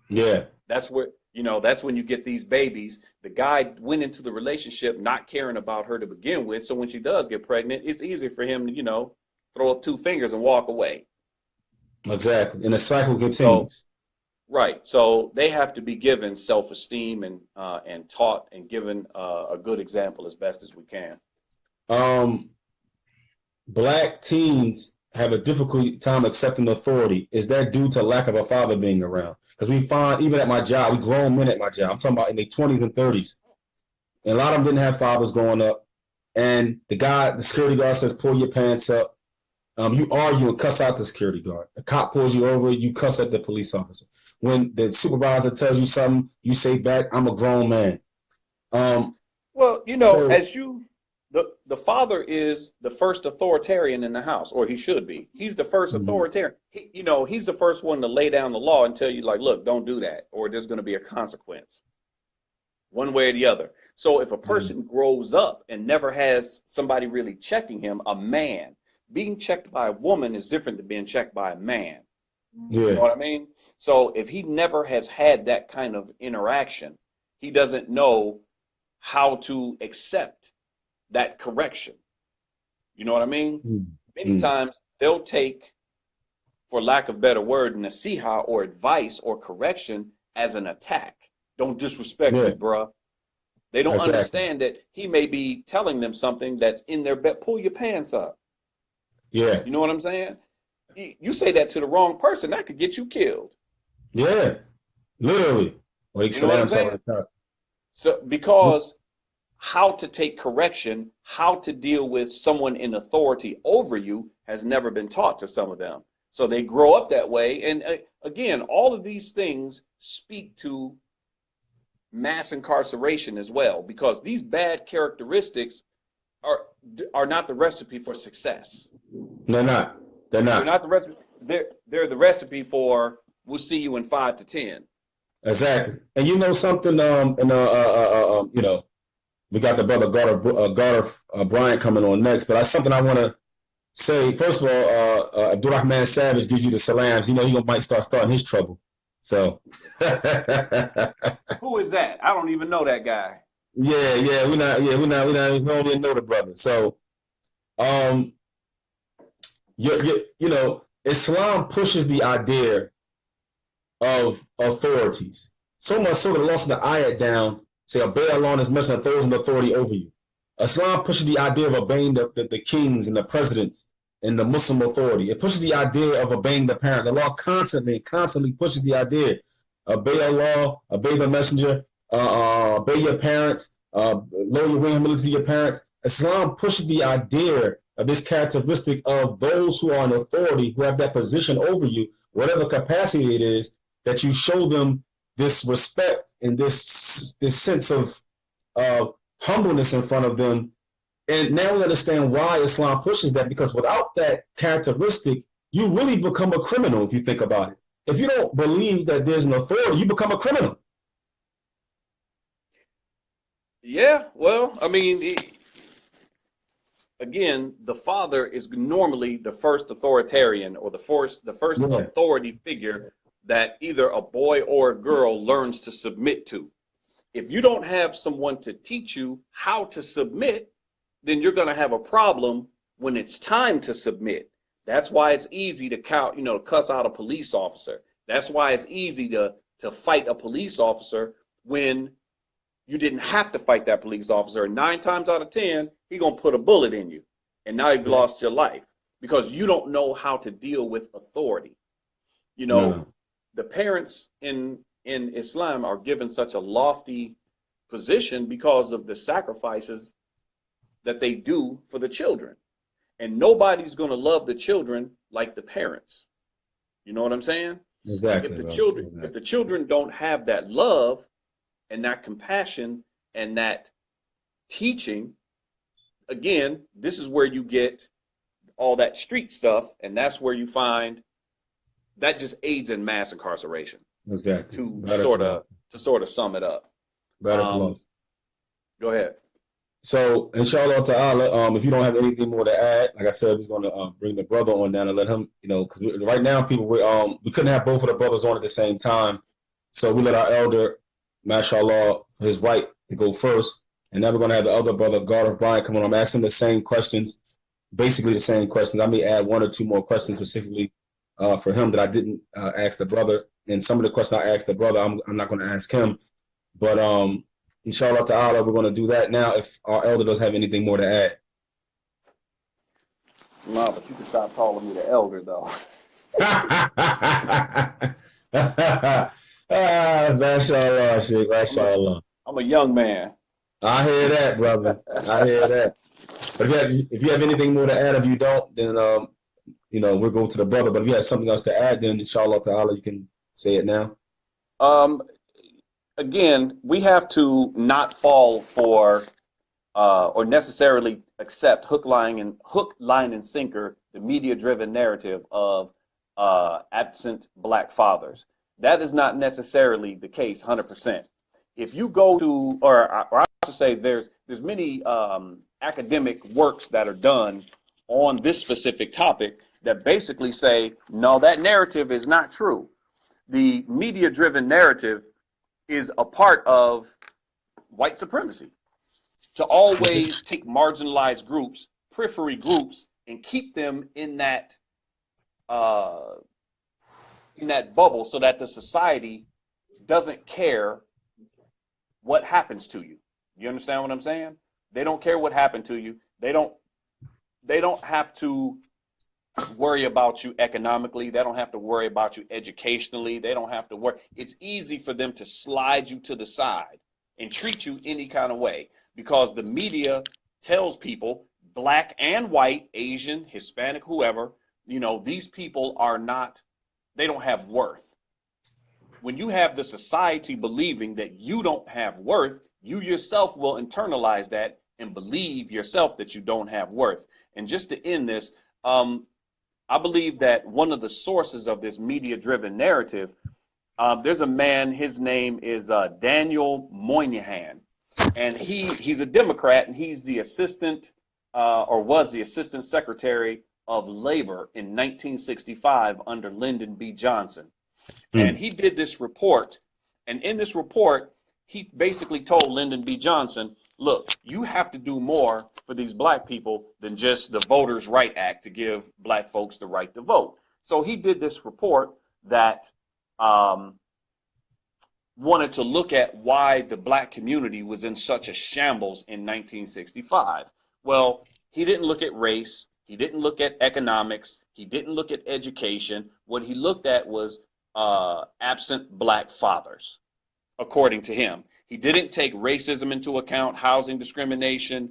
[SPEAKER 1] Yeah,
[SPEAKER 2] That's when you get these babies. The guy went into the relationship not caring about her to begin with, so when she does get pregnant, it's easy for him to, throw up two fingers and walk away.
[SPEAKER 1] exactly. And the cycle
[SPEAKER 2] So,
[SPEAKER 1] continues.
[SPEAKER 2] right. So they have to be given self-esteem and taught and given a good example as best as we can.
[SPEAKER 1] Um, Black teens have a difficult time accepting authority. Is that due to lack of a father being around? Because we find, even at my job, we grown men at my job. I'm talking about in their 20s and 30s. And a lot of them didn't have fathers growing up. And the security guard says, pull your pants up. You argue and cuss out the security guard. The cop pulls you over, you cuss at the police officer. When the supervisor tells you something, you say back, I'm a grown man. Um,
[SPEAKER 2] Well,
[SPEAKER 1] so,
[SPEAKER 2] as the father is the first authoritarian in the house, or he should be. He's the first
[SPEAKER 1] mhm,
[SPEAKER 2] authoritarian. He's the first one to lay down the law and tell you, like, look, don't do that, or there's going to be a consequence, one way or the other. So if a
[SPEAKER 1] mhm,
[SPEAKER 2] person grows up and never has somebody really checking him, a man, being checked by a woman is different than being checked by a man. You know
[SPEAKER 1] yeah,
[SPEAKER 2] what I mean? So if he never has had that kind of interaction, he doesn't know how to accept that correction. You know what I mean? Many times they'll take, for lack of better word, nasiha or advice or correction as an attack. Don't disrespect me, bruh. They don't understand that he may be telling them something that's in their bed. Pull your pants up.
[SPEAKER 1] Yeah.
[SPEAKER 2] You know what I'm saying? You say that to the wrong person, that could get you killed.
[SPEAKER 1] Yeah. Literally.
[SPEAKER 2] You know what I'm saying? So because how to take correction, how to deal with someone in authority over you has never been taught to some of them. So they grow up that way. And again, all of these things speak to mass incarceration as well, because these bad characteristics are not the recipe for success.
[SPEAKER 1] They're not. They're not.
[SPEAKER 2] They're not the recipe. They're the recipe for we'll see you in 5 to 10.
[SPEAKER 1] Exactly. And you know something, you know, we got the brother Gareth Bryant coming on next, but that's something I want to say. First of all, Abdurrahman Savage gives you the salams. You know, he might starting his trouble. So
[SPEAKER 2] who is that? I don't even know that guy.
[SPEAKER 1] We don't even know the brother. So you know, Islam pushes the idea of authorities. So much so that Allah lost the ayat down, say, obey Allah and His Messenger, those in authority over you. Islam pushes the idea of obeying the kings and the presidents and the Muslim authority. It pushes the idea of obeying the parents. Allah constantly pushes the idea. Obey Allah, obey the Messenger, obey your parents, lower your humility to your parents. Islam pushes the idea of this characteristic of those who are in authority, who have that position over you, whatever capacity it is, that you show them this respect and this sense of humbleness in front of them. And now we understand why Islam pushes that, because without that characteristic, you really become a criminal if you think about it. If you don't believe that there's an authority, you become a criminal.
[SPEAKER 2] Yeah, well, I mean, again, the father is normally the first authoritarian or the first authority figure that either a boy or a girl learns to submit to. If you don't have someone to teach you how to submit, then you're going to have a problem when it's time to submit. That's why it's easy to cuss out a police officer. That's why it's easy to fight a police officer when you didn't have to fight that police officer. And 9 times out of 10, he's going to put a bullet in you. And now you've lost your life because you don't know how to deal with authority. You know, the parents in Islam are given such a lofty position because of the sacrifices that they do for the children. And nobody's going to love the children like the parents. You know what I'm saying?
[SPEAKER 1] Exactly.
[SPEAKER 2] If the children don't have that love and that compassion and that teaching, again, this is where you get all that street stuff, and that's where you find that just aids in mass incarceration.
[SPEAKER 1] Exactly.
[SPEAKER 2] To sort of sum it up. Go ahead.
[SPEAKER 1] So, inshallah ta'ala, if you don't have anything more to add, like I said, we're going to bring the brother on down and let him, you know, because right now we couldn't have both of the brothers on at the same time. So we let our elder, mashallah, for his right to go first. And then we're going to have the other brother, Gareth Bryant, come on. I'm asking the same questions, basically the same questions. I may add 1 or 2 more questions specifically for him that I didn't ask the brother. And some of the questions I asked the brother, I'm not going to ask him. But inshallah ta'ala, we're going to do that now if our elder doesn't have anything more to add.
[SPEAKER 2] No, but you can stop calling me the elder, though.
[SPEAKER 1] Mashallah, Sheikh, mashallah.
[SPEAKER 2] I'm a young man.
[SPEAKER 1] I hear that, brother. I hear that. But if you have anything more to add, if you don't, then you know, we'll go to the brother. But if you have something else to add, then inshallah ta'ala, you can say it now.
[SPEAKER 2] Again, we have to not fall for or necessarily accept hook, line, and sinker the media-driven narrative of absent black fathers. That is not necessarily the case 100%. If you go to, or I should say, there's many academic works that are done on this specific topic that basically say, no, that narrative is not true. The media-driven narrative is a part of white supremacy. to always take marginalized groups, periphery groups, and keep them uh, in that bubble so that the society doesn't care what happens to you. You understand what I'm saying? They don't care what happened to you. They don't have to worry about you economically. They don't have to worry about you educationally. They don't have to worry. It's easy for them to slide you to the side and treat you any kind of way because the media tells people, black and white, Asian, Hispanic, whoever, these people are not, they don't have worth. When you have the society believing that you don't have worth, you yourself will internalize that and believe yourself that you don't have worth. And just to end this, I believe that one of the sources of this media-driven narrative, there's a man, his name is Daniel Moynihan, and he's a Democrat, and he's the assistant, or was the assistant secretary of labor in 1965 under Lyndon B. Johnson. And he did this report, and in this report, he basically told Lyndon B. Johnson, look, you have to do more for these black people than just the Voters' Right Act to give black folks the right to vote. So he did this report that wanted to look at why the black community was in such a shambles in 1965. Well, he didn't look at race. He didn't look at economics. He didn't look at education. What he looked at was absent black fathers, according to him. He didn't take racism into account, housing discrimination,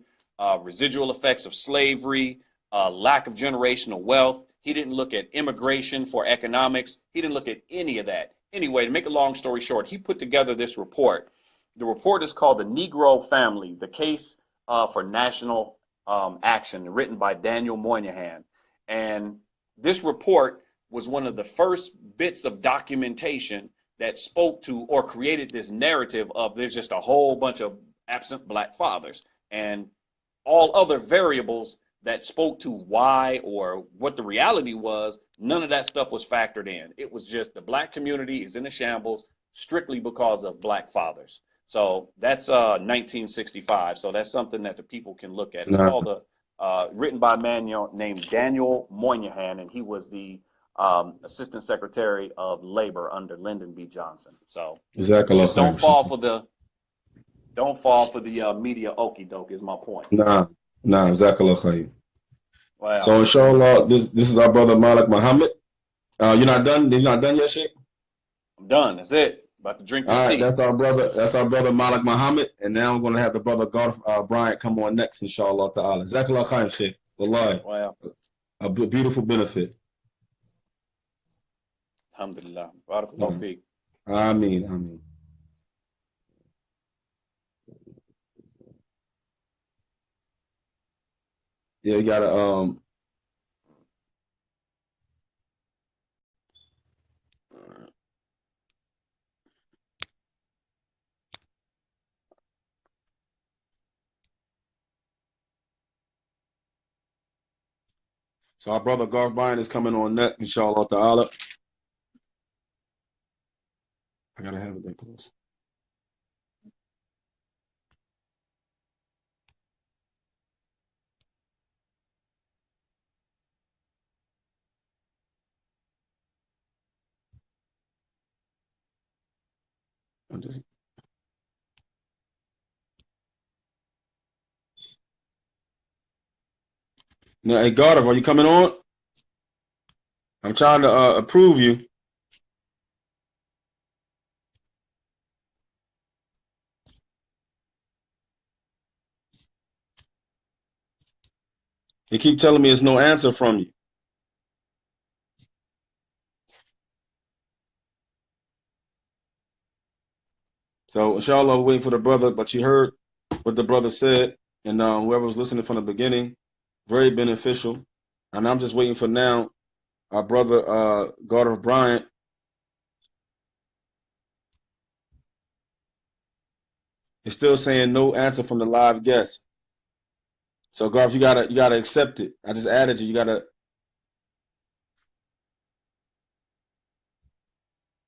[SPEAKER 2] residual effects of slavery, lack of generational wealth. He didn't look at immigration for economics. He didn't look at any of that. Anyway, to make a long story short, he put together this report. The report is called The Negro Family, the Case for National Action, written by Daniel Moynihan. And this report was one of the first bits of documentation that spoke to or created this narrative of there's just a whole bunch of absent black fathers, and all other variables that spoke to why or what the reality was. None of that stuff was factored in. It was just the black community is in a shambles strictly because of black fathers. So that's 1965. So that's something that the people can look at. It's called written by a man named Daniel Moynihan, and he was the Assistant Secretary of Labor under Lyndon B. Johnson. So just don't fall for the media okie doke is my point.
[SPEAKER 1] Nah, Jazakallah khair.
[SPEAKER 2] Wow.
[SPEAKER 1] So inshallah, this is our brother Malik Muhammad. You're not done? You're not done yet, Sheikh?
[SPEAKER 2] I'm done. That's it. About to drink this tea.
[SPEAKER 1] That's our brother Malik Muhammad. And now I'm going to have the brother Gareth Bryant come on next, inshallah ta'ala. Jazakallah khair, Sheikh. Wallahi.
[SPEAKER 2] Wow.
[SPEAKER 1] A beautiful benefit.
[SPEAKER 2] Alhamdulillah. Barakallahu feek.
[SPEAKER 1] Ameen. Yeah, you gotta so our brother Gareth Bryant is coming on next, inshallah ta'ala. I gotta have it that close. Now, hey, Gareth, are you coming on? I'm trying to approve you. You keep telling me there's no answer from you. So, inshallah, we're waiting for the brother, but you heard what the brother said, and whoever was listening from the beginning, very beneficial. And I'm just waiting for now our brother Gareth Bryant. Is still saying no answer from the live guest. So Gareth, you gotta accept it. I just added you. You gotta.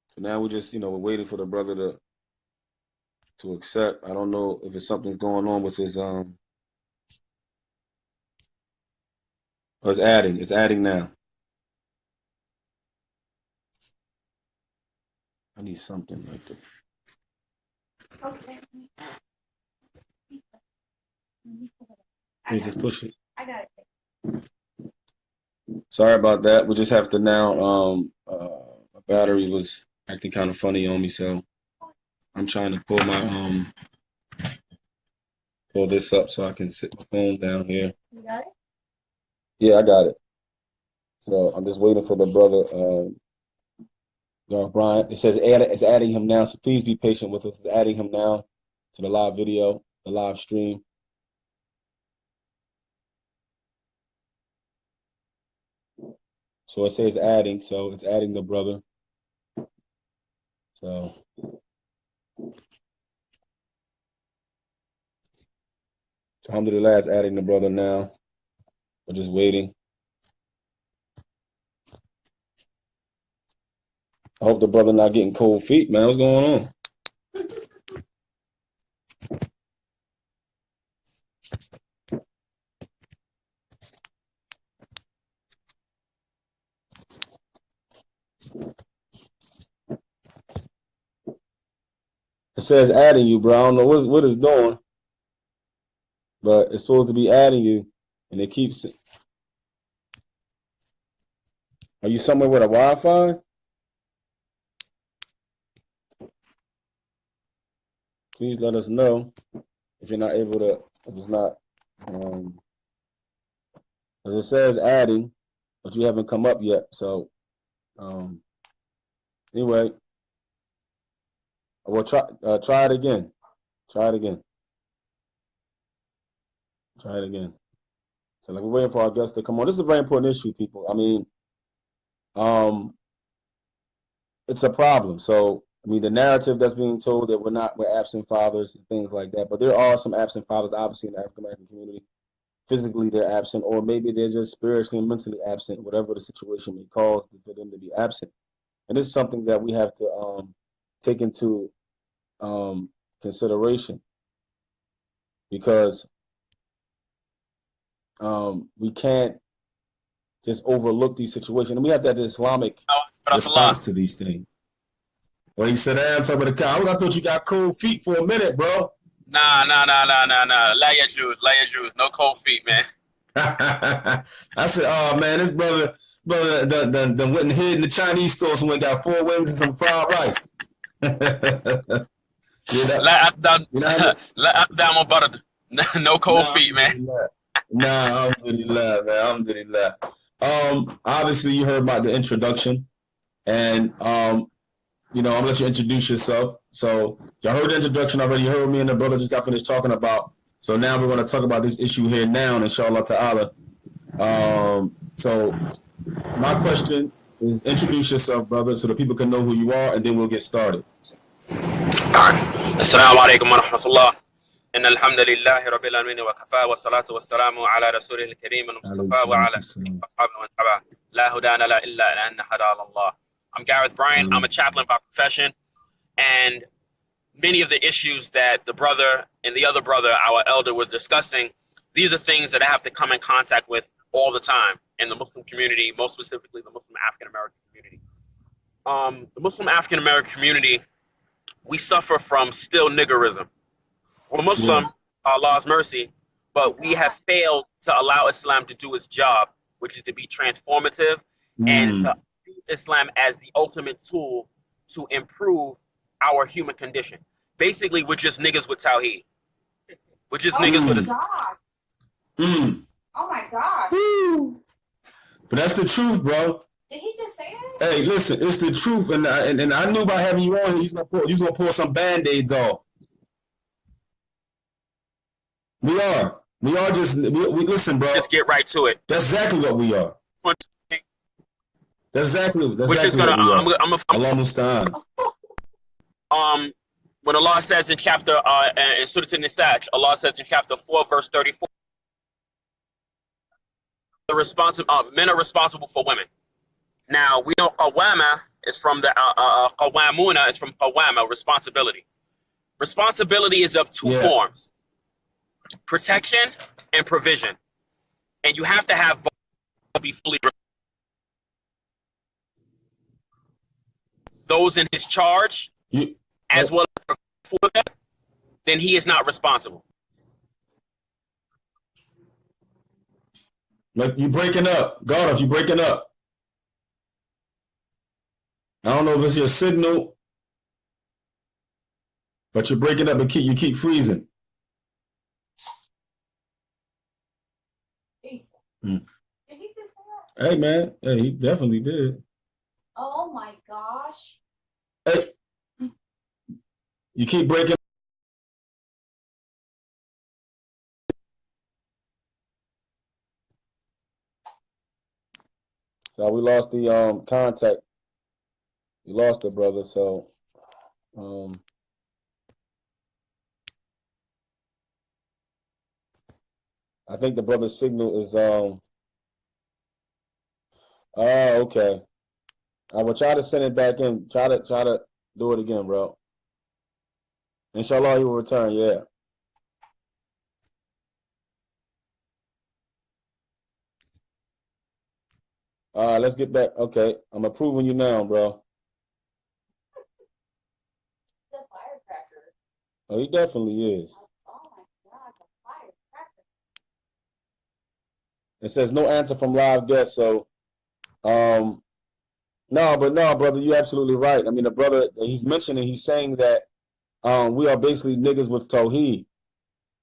[SPEAKER 1] So now we're just we're waiting for the brother to. to accept. I don't know if it's something's going on with his oh, it's adding. It's adding now. I need something like that.
[SPEAKER 3] Okay.
[SPEAKER 1] You just push it.
[SPEAKER 3] I got it.
[SPEAKER 1] Sorry about that. We just have to now. My battery was acting kind of funny on me, so I'm trying to pull this up so I can sit my phone down here.
[SPEAKER 3] You got it?
[SPEAKER 1] Yeah, I got it. So I'm just waiting for the brother, Bryant. It says it's adding him now, so please be patient with us. It's adding him now to the live video, the live stream. So it says adding, so it's adding the brother. So alhamdulillah, it's adding the brother now. We're just waiting. I hope the brother not getting cold feet, man. What's going on? It says adding you, bro. I don't know what it's doing, but it's supposed to be adding you, and it keeps it. Are you somewhere with a Wi-Fi? Please let us know if you're not able to, if it's not, as it says adding, but you haven't come up yet. So, anyway, we'll try it again. Try it again. Try it again. So, like, we're waiting for our guests to come on. This is a very important issue, people. I mean, it's a problem. So, I mean, the narrative that's being told that we're absent fathers and things like that, but there are some absent fathers, obviously, in the African American community. Physically, they're absent, or maybe they're just spiritually and mentally absent, whatever the situation may cause for them to be absent. And it's something that we have to take into consideration, because we can't just overlook these situations. And we have to have the Islamic response to these things. Well, he said, I'm talking about the cow. I thought you got cold feet for a minute, bro.
[SPEAKER 4] Nah. La Jews. No cold feet, man.
[SPEAKER 1] I said, oh, man, this brother done went and hid in the Chinese store, so we got 4 wings and some fried rice.
[SPEAKER 4] No cold feet, man.
[SPEAKER 1] Nah, alhamdulillah, man, alhamdulillah. Obviously, you heard about the introduction, and I'm gonna let you introduce yourself. So y'all heard the introduction already. You heard me and the brother just got finished talking about. So now we're gonna talk about this issue here now, inshallah ta'ala. So my question is, introduce yourself, brother, so that people can know who you are, and then we'll get started.
[SPEAKER 4] Assalamu alaikum wa rahmatullah. إن الحمد لله رب العالمين وكفى والصلاة والسلام على رسوله الكريم المصطفى وعلى آله وأصحابه ومن تبعه لا هدى لنا إلا أن هدانا الله. I'm Gareth Bryant. I'm a chaplain by profession, and many of the issues that the brother and the other brother, our elder, were discussing, these are things that I have to come in contact with all the time in the Muslim community, most specifically the Muslim African American community. The Muslim African American community, we suffer from still niggerism. We're Muslim, Allah's mercy, but we have failed to allow Islam to do its job, which is to be transformative and to use Islam as the ultimate tool to improve our human condition. Basically, we're just niggas with Tawheed. We're just niggas with Islam.
[SPEAKER 3] Oh my God.
[SPEAKER 1] But that's the truth, bro.
[SPEAKER 3] Did he just say that?
[SPEAKER 1] Hey, listen, it's the truth, and I knew by having you on here, you was gonna pull some band-aids off. We are just we listen, bro.
[SPEAKER 4] Just get right to it.
[SPEAKER 1] That's exactly what we are. That's exactly
[SPEAKER 4] Which is gonna.
[SPEAKER 1] what we are. Allah Musta'an.
[SPEAKER 4] When Allah says in chapter in Surah An-Nisa, Allah says in chapter 4, verse 34, men are responsible for women. Now we know qawama is from the qawamuna is from qawama, responsibility. Responsibility is of two forms: protection and provision. And you have to have both be fully those in his charge, as well as for them, then he is not responsible.
[SPEAKER 1] Like, you breaking up. Gareth, you breaking up. I don't know if it's your signal, but you're breaking up and you keep freezing. Hmm.
[SPEAKER 3] Did he just say that?
[SPEAKER 1] Hey, man. Hey, he definitely did.
[SPEAKER 3] Oh my gosh.
[SPEAKER 1] Hey, you keep breaking. So we lost the contact. We lost it, brother. So I think the brother's signal is oh, okay. I will try to send it back in. Try to do it again, bro. Inshallah, he will return. Yeah. Let's get back. Okay, I'm approving you now, bro.
[SPEAKER 3] The firecracker.
[SPEAKER 1] Oh, he definitely is.
[SPEAKER 3] Oh my god, the firecracker.
[SPEAKER 1] It says no answer from live guest. So, no, brother, you're absolutely right. I mean, the brother, he's mentioning, he's saying that we are basically niggas with Tawheed,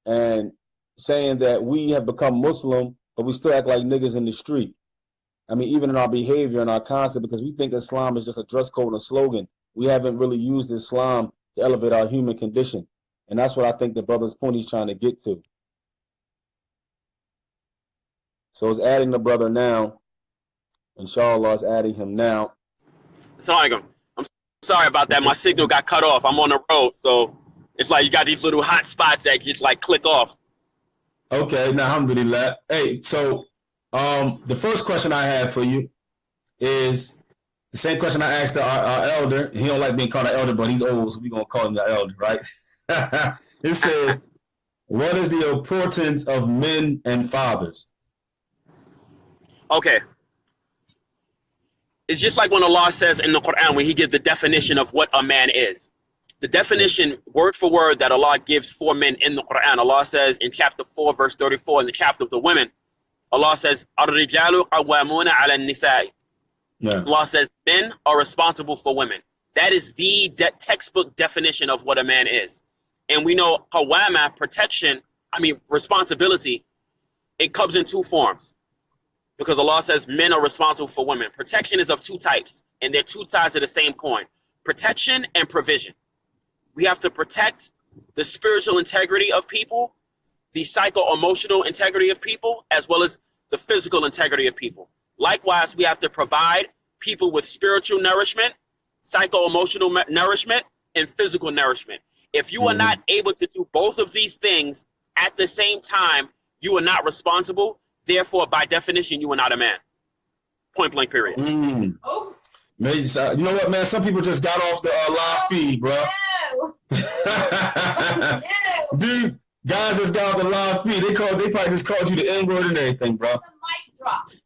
[SPEAKER 1] and saying that we have become Muslim, but we still act like niggas in the street. I mean, even in our behavior and our concept, because we think Islam is just a dress code and a slogan. We haven't really used Islam to elevate our human condition. And that's what I think the brother's point he's trying to get to. So it's adding the brother now. Inshallah, it's adding him now.
[SPEAKER 4] Assalamualaikum. I'm sorry about that. My signal got cut off. I'm on the road, so it's like you got these little hot spots that just like click off.
[SPEAKER 1] Okay, now alhamdulillah. Hey, so the first question I have for you is the same question I asked our elder. He don't like being called an elder, but he's old, so we're going to call him the elder, right? It says, what is the importance of men and fathers?
[SPEAKER 4] Okay. It's just like when Allah says in the Quran, when he gives the definition of what a man is. The definition, word for word, that Allah gives for men in the Quran. Allah says in chapter 4, verse 34, in the chapter of the women, Allah says, "Ar-rijalu qawwamuna 'ala an-nisa'i." Allah says men are responsible for women. That is the textbook definition of what a man is. And we know qawwama, responsibility, it comes in two forms. Because Allah says men are responsible for women. Protection is of two types, and they're two sides of the same coin. Protection and provision. We have to protect the spiritual integrity of people, the psycho-emotional integrity of people, as well as the physical integrity of people. Likewise, we have to provide people with spiritual nourishment, psycho-emotional nourishment, and physical nourishment. If you are not able to do both of these things at the same time, you are not responsible. Therefore, by definition, you are not a man. Point blank, period.
[SPEAKER 3] Oh.
[SPEAKER 1] Man, you know what, man? Some people just got off the live feed, bro.
[SPEAKER 3] No.
[SPEAKER 1] These guys just got off the live feed. They probably just called you the N-word and everything, bro.
[SPEAKER 3] The mic dropped.
[SPEAKER 1] You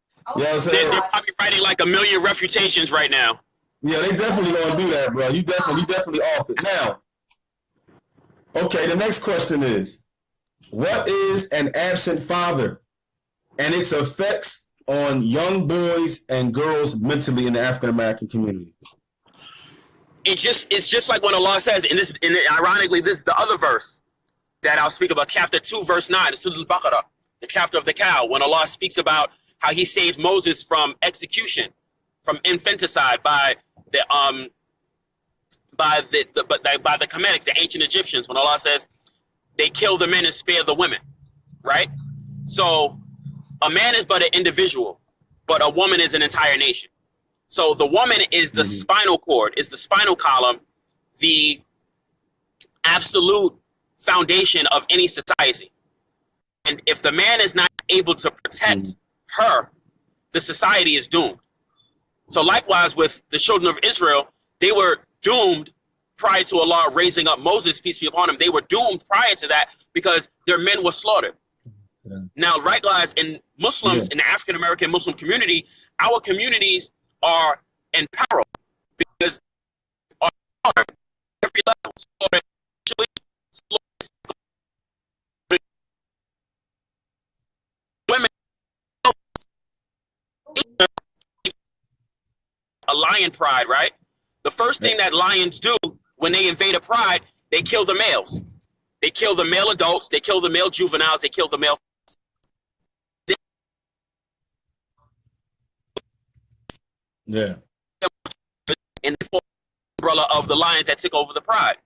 [SPEAKER 1] know what I'm saying?
[SPEAKER 4] They're probably writing like a million refutations right now.
[SPEAKER 1] Yeah, they definitely gonna do that, bro. You definitely off it. Now, okay, the next question is, what is an absent father and its effects on young boys and girls mentally in the African American community?
[SPEAKER 4] It's just like when Allah says, and ironically, this is the other verse that I'll speak about, chapter 2, verse 9, it's Surah Al-Baqarah, the chapter of the cow, when Allah speaks about how he saved Moses from execution, from infanticide by the Kemetic, the ancient Egyptians, when Allah says they kill the men and spare the women, right? So a man is but an individual, but a woman is an entire nation. So the woman is the spinal cord, is the spinal column, the absolute foundation of any society. And if the man is not able to protect her, the society is doomed. So likewise with the children of Israel, they were doomed prior to Allah raising up Moses, peace be upon him, they were doomed prior to that because their men were slaughtered. Yeah. Now, likewise, in Muslims, in the African-American Muslim community, our communities are in peril because every level, women, a lion pride, right? The first thing that lions do when they invade a pride, they kill the males. They kill the male adults. They kill the male juveniles. They kill the male.
[SPEAKER 1] Yeah.
[SPEAKER 4] In the umbrella of the lions that took over the pride.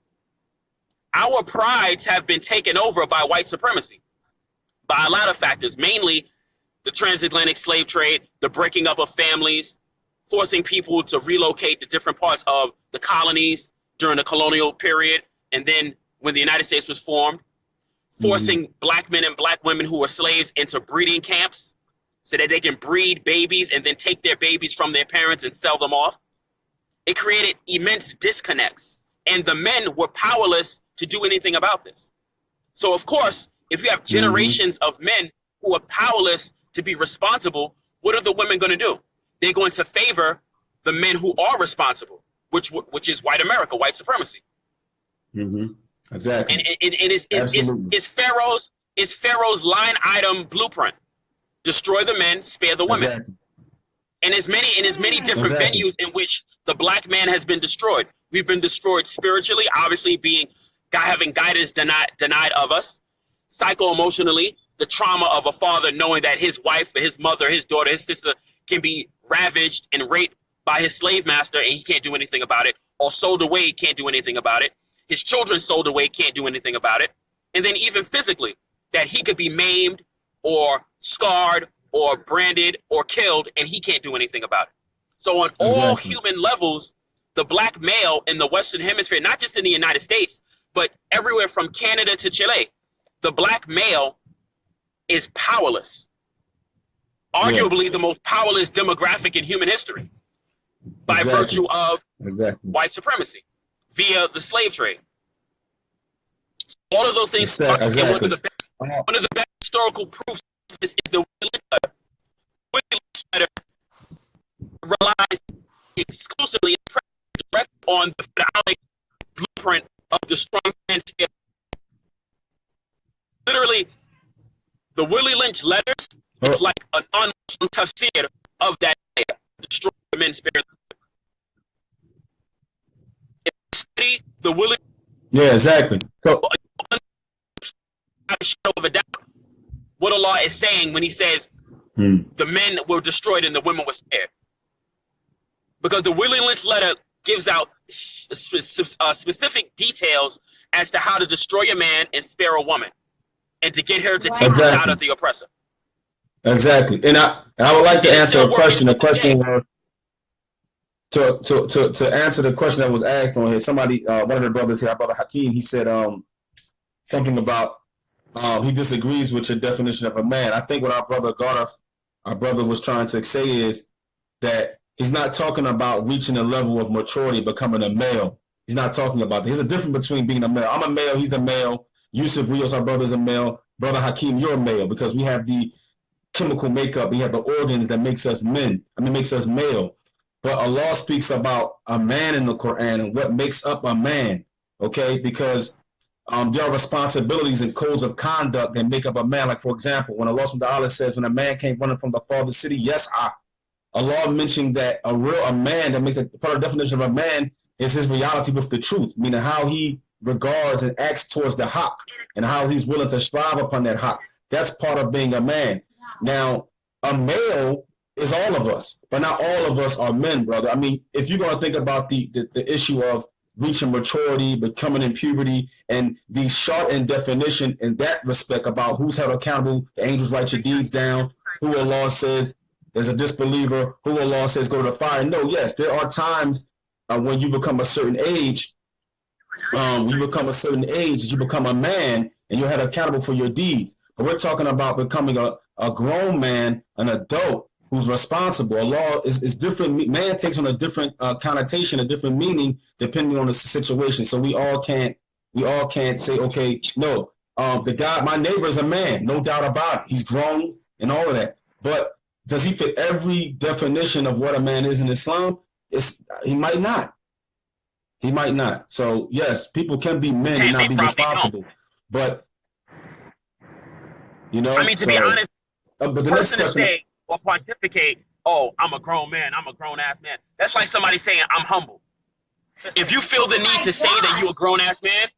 [SPEAKER 4] Our prides have been taken over by white supremacy, by a lot of factors, mainly the transatlantic slave trade, the breaking up of families, forcing people to relocate to different parts of the colonies during the colonial period, and then when the United States was formed, forcing black men and black women who were slaves into breeding camps so that they can breed babies and then take their babies from their parents and sell them off. It created immense disconnects, and the men were powerless to do anything about this. So, of course, if you have generations of men who are powerless to be responsible, what are the women going to do? They're going to favor the men who are responsible, which is white America, white supremacy.
[SPEAKER 1] Exactly.
[SPEAKER 4] And it's Pharaoh's line item blueprint: destroy the men, spare the women. Exactly. And as many different venues in which the black man has been destroyed. We've been destroyed spiritually, obviously having guidance denied of us. Psycho-emotionally, the trauma of a father knowing that his wife, his mother, his daughter, his sister can be ravaged and raped by his slave master and he can't do anything about it, or sold away, he can't do anything about it. His children sold away, can't do anything about it. And then even physically, that he could be maimed or scarred or branded or killed and he can't do anything about it. So on all human levels, the black male in the Western Hemisphere, not just in the United States, but everywhere from Canada to Chile, the black male is powerless. Arguably the most powerless demographic in human history by virtue of white supremacy via the slave trade. All of those things, one of the best historical proofs of this is the Willie letter. Willie letter relies exclusively on the pharaonic blueprint of the strong man. Literally, the Willie Lynch letters is like an un-Muslim tafsir of that ayah, destroy the men, spare study the Willie.
[SPEAKER 1] Yeah, exactly. So,
[SPEAKER 4] of a doubt, what Allah is saying when He says the men were destroyed and the women were spared, because the Willie Lynch letter gives out specific details as to how to destroy a man and spare a woman, and to get her to take the side of the oppressor.
[SPEAKER 1] Exactly, and I would like to answer a question. To answer the question that was asked on here, somebody, one of the brothers here, Brother Hakeem, he said something about he disagrees with your definition of a man. I think what our brother Gareth, our brother, was trying to say is that he's not talking about reaching a level of maturity, becoming a male. He's not talking about that. There's a difference between being a male. I'm a male, he's a male. Yusuf Rios, our brother's a male. Brother Hakeem, you're a male, because we have the chemical makeup, we have the organs that makes us makes us male. But Allah speaks about a man in the Quran and what makes up a man, okay? Because there are responsibilities and codes of conduct that make up a man. Like, for example, when Allah subhanahu wa ta'ala says, when a man came running from the father's city, Allah mentioned that a man that makes a part of the definition of a man is his reality with the truth, meaning how he regards and acts towards the haqq and how he's willing to strive upon that haqq. That's part of being a man. Now, a male is all of us, but not all of us are men, brother. I mean, if you're going to think about the issue of reaching maturity, becoming in puberty, and the shortened definition in that respect about who's held accountable, the angels write your deeds down, who Allah says is a disbeliever, who Allah says go to the fire. No, yes, there are times when you become a certain age, you become a man, and you're held accountable for your deeds. But we're talking about becoming a grown man, an adult, who's responsible. Allah is different. Man takes on a different connotation, a different meaning depending on the situation. So we all can't say, okay, no, the guy, my neighbor is a man, no doubt about it. He's grown and all of that. But does he fit every definition of what a man is in Islam? He might not. He might not. So yes, people can be men and not be responsible. But you know,
[SPEAKER 4] I mean, to be honest,
[SPEAKER 1] but the
[SPEAKER 4] the
[SPEAKER 1] next
[SPEAKER 4] person to
[SPEAKER 1] question,
[SPEAKER 4] say or pontificate, oh, I'm a grown man, I'm a grown ass man. That's like somebody saying I'm humble. If you feel the need to say that you're a grown ass man,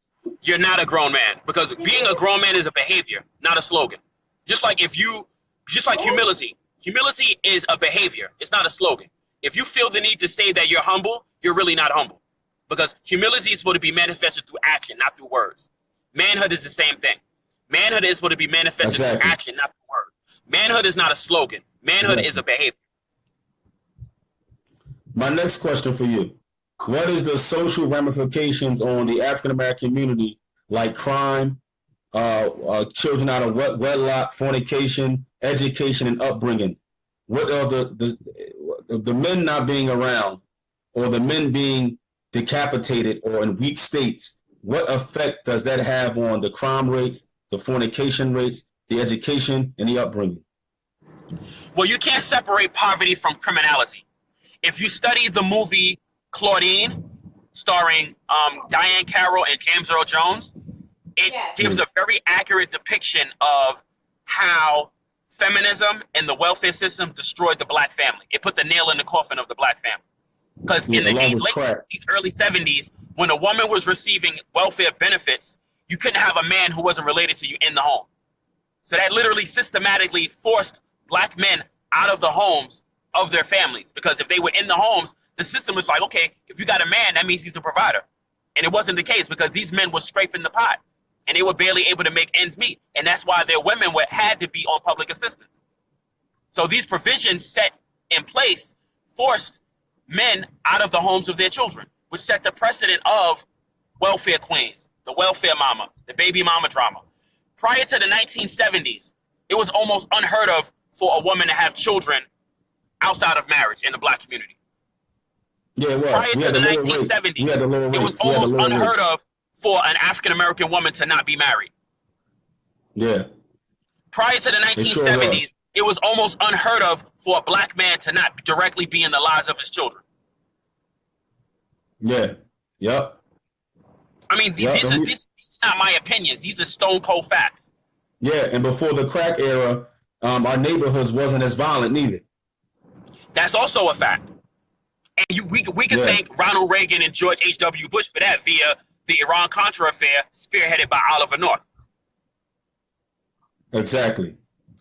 [SPEAKER 4] you're not a grown man, because being a grown man is a behavior, not a slogan. Just like humility. Humility is a behavior. It's not a slogan. If you feel the need to say that you're humble, you're really not humble, because humility is supposed to be manifested through action, not through words. Manhood is the same thing. Manhood is supposed to be manifested through action, not through words. Manhood is not a slogan. Manhood is a behavior.
[SPEAKER 1] My next question for you. What is the social ramifications on the African American community, like crime, children out of wedlock, fornication, education, and upbringing? What are the men not being around, or the men being decapitated or in weak states? What effect does that have on the crime rates, the fornication rates, the education, and the upbringing?
[SPEAKER 4] Well, you can't separate poverty from criminality. If you study the movie Claudine, starring Diane Carroll and James Earl Jones, it gives a very accurate depiction of how feminism and the welfare system destroyed the black family. It put the nail in the coffin of the black family. Because in the late 60s, early 70s, when a woman was receiving welfare benefits, you couldn't have a man who wasn't related to you in the home. So that literally systematically forced black men out of the homes of their families, because if they were in the homes, the system was like, okay, if you got a man, that means he's a provider. And it wasn't the case, because these men were scraping the pot and they were barely able to make ends meet. And that's why their women had to be on public assistance. So these provisions set in place forced men out of the homes of their children, which set the precedent of welfare queens, the welfare mama, the baby mama drama. Prior to the 1970s, it was almost unheard of for a woman to have children outside of marriage in the black community.
[SPEAKER 1] Yeah, it was.
[SPEAKER 4] Prior to the 1970s, it was almost unheard of for an African-American woman to not be married.
[SPEAKER 1] Yeah.
[SPEAKER 4] Prior to the 1970s, it was almost unheard of for a black man to not directly be in the lives of his children.
[SPEAKER 1] Yeah. Yep.
[SPEAKER 4] I mean, these are not my opinions. These are stone cold facts.
[SPEAKER 1] Yeah, and before the crack era, our neighborhoods wasn't as violent neither.
[SPEAKER 4] That's also a fact. And we can thank Ronald Reagan and George H.W. Bush for that via the Iran-Contra affair spearheaded by Oliver North.
[SPEAKER 1] Exactly.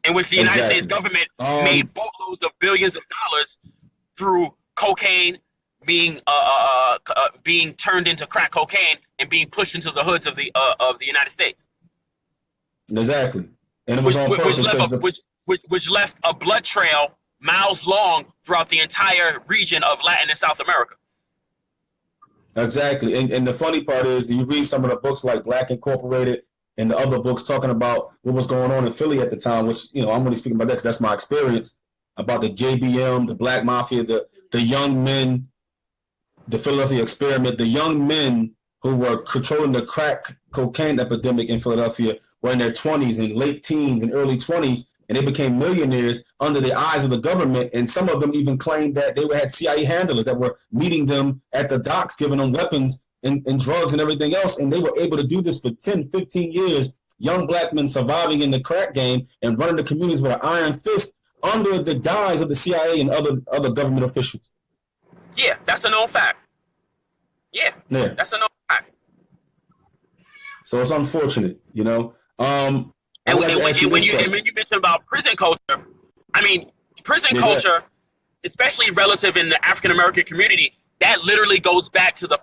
[SPEAKER 4] In which the United States government made boatloads of billions of dollars through cocaine being turned into crack cocaine and being pushed into the hoods of the United States.
[SPEAKER 1] Exactly. And it was on purpose.
[SPEAKER 4] Which left a blood trail miles long throughout the entire region of Latin and South America.
[SPEAKER 1] Exactly. And the funny part is, you read some of the books like Black Incorporated and the other books talking about what was going on in Philly at the time, which, I'm only speaking about that because that's my experience, about the JBM, the Black Mafia, the young men, the Philadelphia experiment, the young men who were controlling the crack cocaine epidemic in Philadelphia were in their 20s and late teens and early 20s, and they became millionaires under the eyes of the government. And some of them even claimed that they had CIA handlers that were meeting them at the docks, giving them weapons and drugs and everything else. And they were able to do this for 10, 15 years. Young black men surviving in the crack game and running the communities with an iron fist under the guise of the CIA and other government officials.
[SPEAKER 4] Yeah, that's a known fact. Yeah, that's a known fact.
[SPEAKER 1] So it's unfortunate, And
[SPEAKER 4] when you mentioned about prison culture, I mean, prison culture, especially relative in the African American community, that literally goes back to the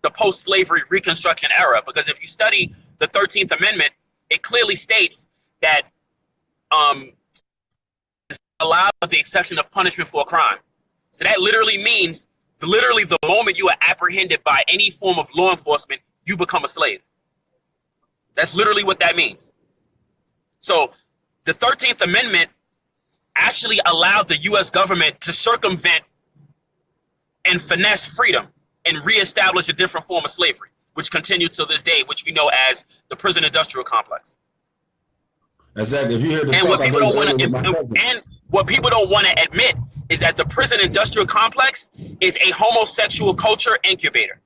[SPEAKER 4] post-slavery Reconstruction era. Because if you study the 13th Amendment, it clearly states that allowed with the exception of punishment for a crime. So that literally means, the moment you are apprehended by any form of law enforcement, you become a slave. That's literally what that means. So the 13th Amendment actually allowed the U.S. government to circumvent and finesse freedom and reestablish a different form of slavery, which continues to this day, which we know as the prison industrial complex.
[SPEAKER 1] Exactly. If you hear the
[SPEAKER 4] And
[SPEAKER 1] talk,
[SPEAKER 4] what people don't want to, and what people don't want to admit is that the prison industrial complex is a homosexual culture incubator.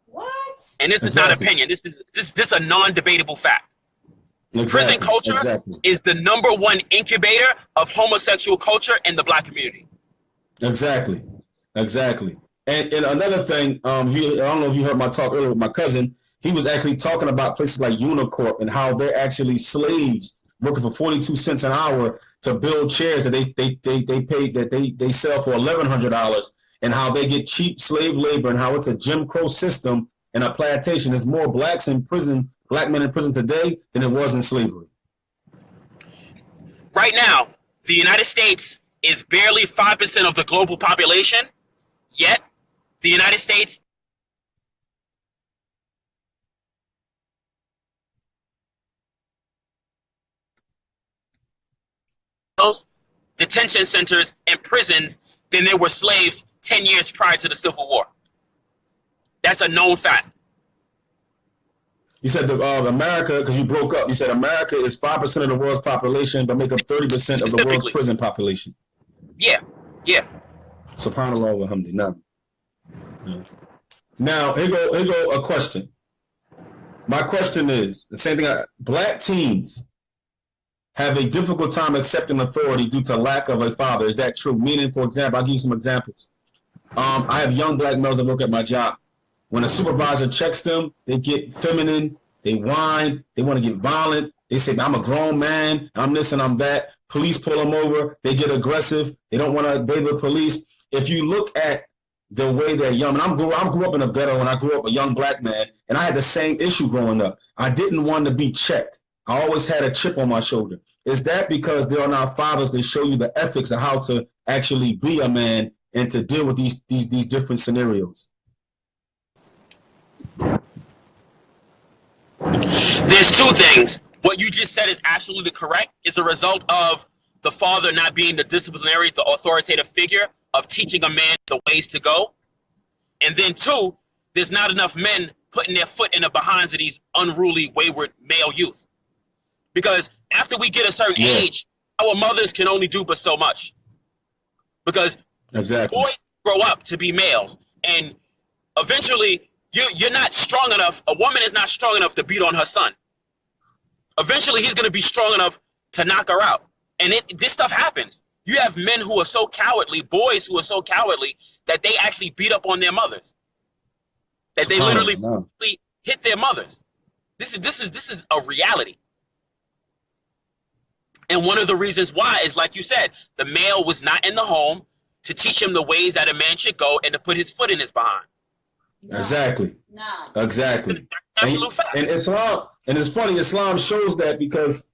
[SPEAKER 5] What?
[SPEAKER 4] And this is not opinion. This is a non-debatable fact. Prison culture is the #1 incubator of homosexual culture in the Black community.
[SPEAKER 1] Exactly. And another thing, I don't know if you heard my talk earlier with my cousin. He was actually talking about places like Unicorp and how they're actually slaves working for 42 cents an hour to build chairs that they sell for $1,100, and how they get cheap slave labor, and how it's a Jim Crow system and a plantation. There's more blacks in prison, black men in prison today than it was in slavery.
[SPEAKER 4] Right now, the United States is barely 5% of the global population, yet the United States detention centers and prisons than there were slaves 10 years prior to the Civil War. That's a known fact.
[SPEAKER 1] You said America, because you broke up, you said America is 5% of the world's population, but make up 30% of the world's prison population.
[SPEAKER 4] Yeah.
[SPEAKER 1] SubhanAllah wa hamdi. Now, here go a question. My question is, the same thing, black teens have a difficult time accepting authority due to lack of a father. Is that true? Meaning, for example, I'll give you some examples. I have young black males that work at my job. When a supervisor checks them, they get feminine, they whine, they want to get violent. They say, I'm a grown man, I'm this and I'm that. Police pull them over, they get aggressive, they don't want to obey the police. If you look at the way they're young, and I grew up in a ghetto when I grew up a young black man, and I had the same issue growing up. I didn't want to be checked. I always had a chip on my shoulder. Is that because there are not fathers that show you the ethics of how to actually be a man and to deal with these different scenarios?
[SPEAKER 4] There's two things. What you just said is absolutely correct. It's a result of the father not being the disciplinary, the authoritative figure of teaching a man the ways to go. And then two, there's not enough men putting their foot in the behinds of these unruly, wayward male youth. Because after we get a certain age, our mothers can only do but so much. Because boys grow up to be males, and eventually you're not strong enough. A woman is not strong enough to beat on her son. Eventually, he's going to be strong enough to knock her out. And this stuff happens. You have men who are so cowardly, boys who are so cowardly, that they actually beat up on their mothers. That they literally hit their mothers. This is a reality. And one of the reasons why is, like you said, the male was not in the home to teach him the ways that a man should go and to put his foot in his behind.
[SPEAKER 1] Exactly. Exactly. And Islam, and it's funny, Islam shows that because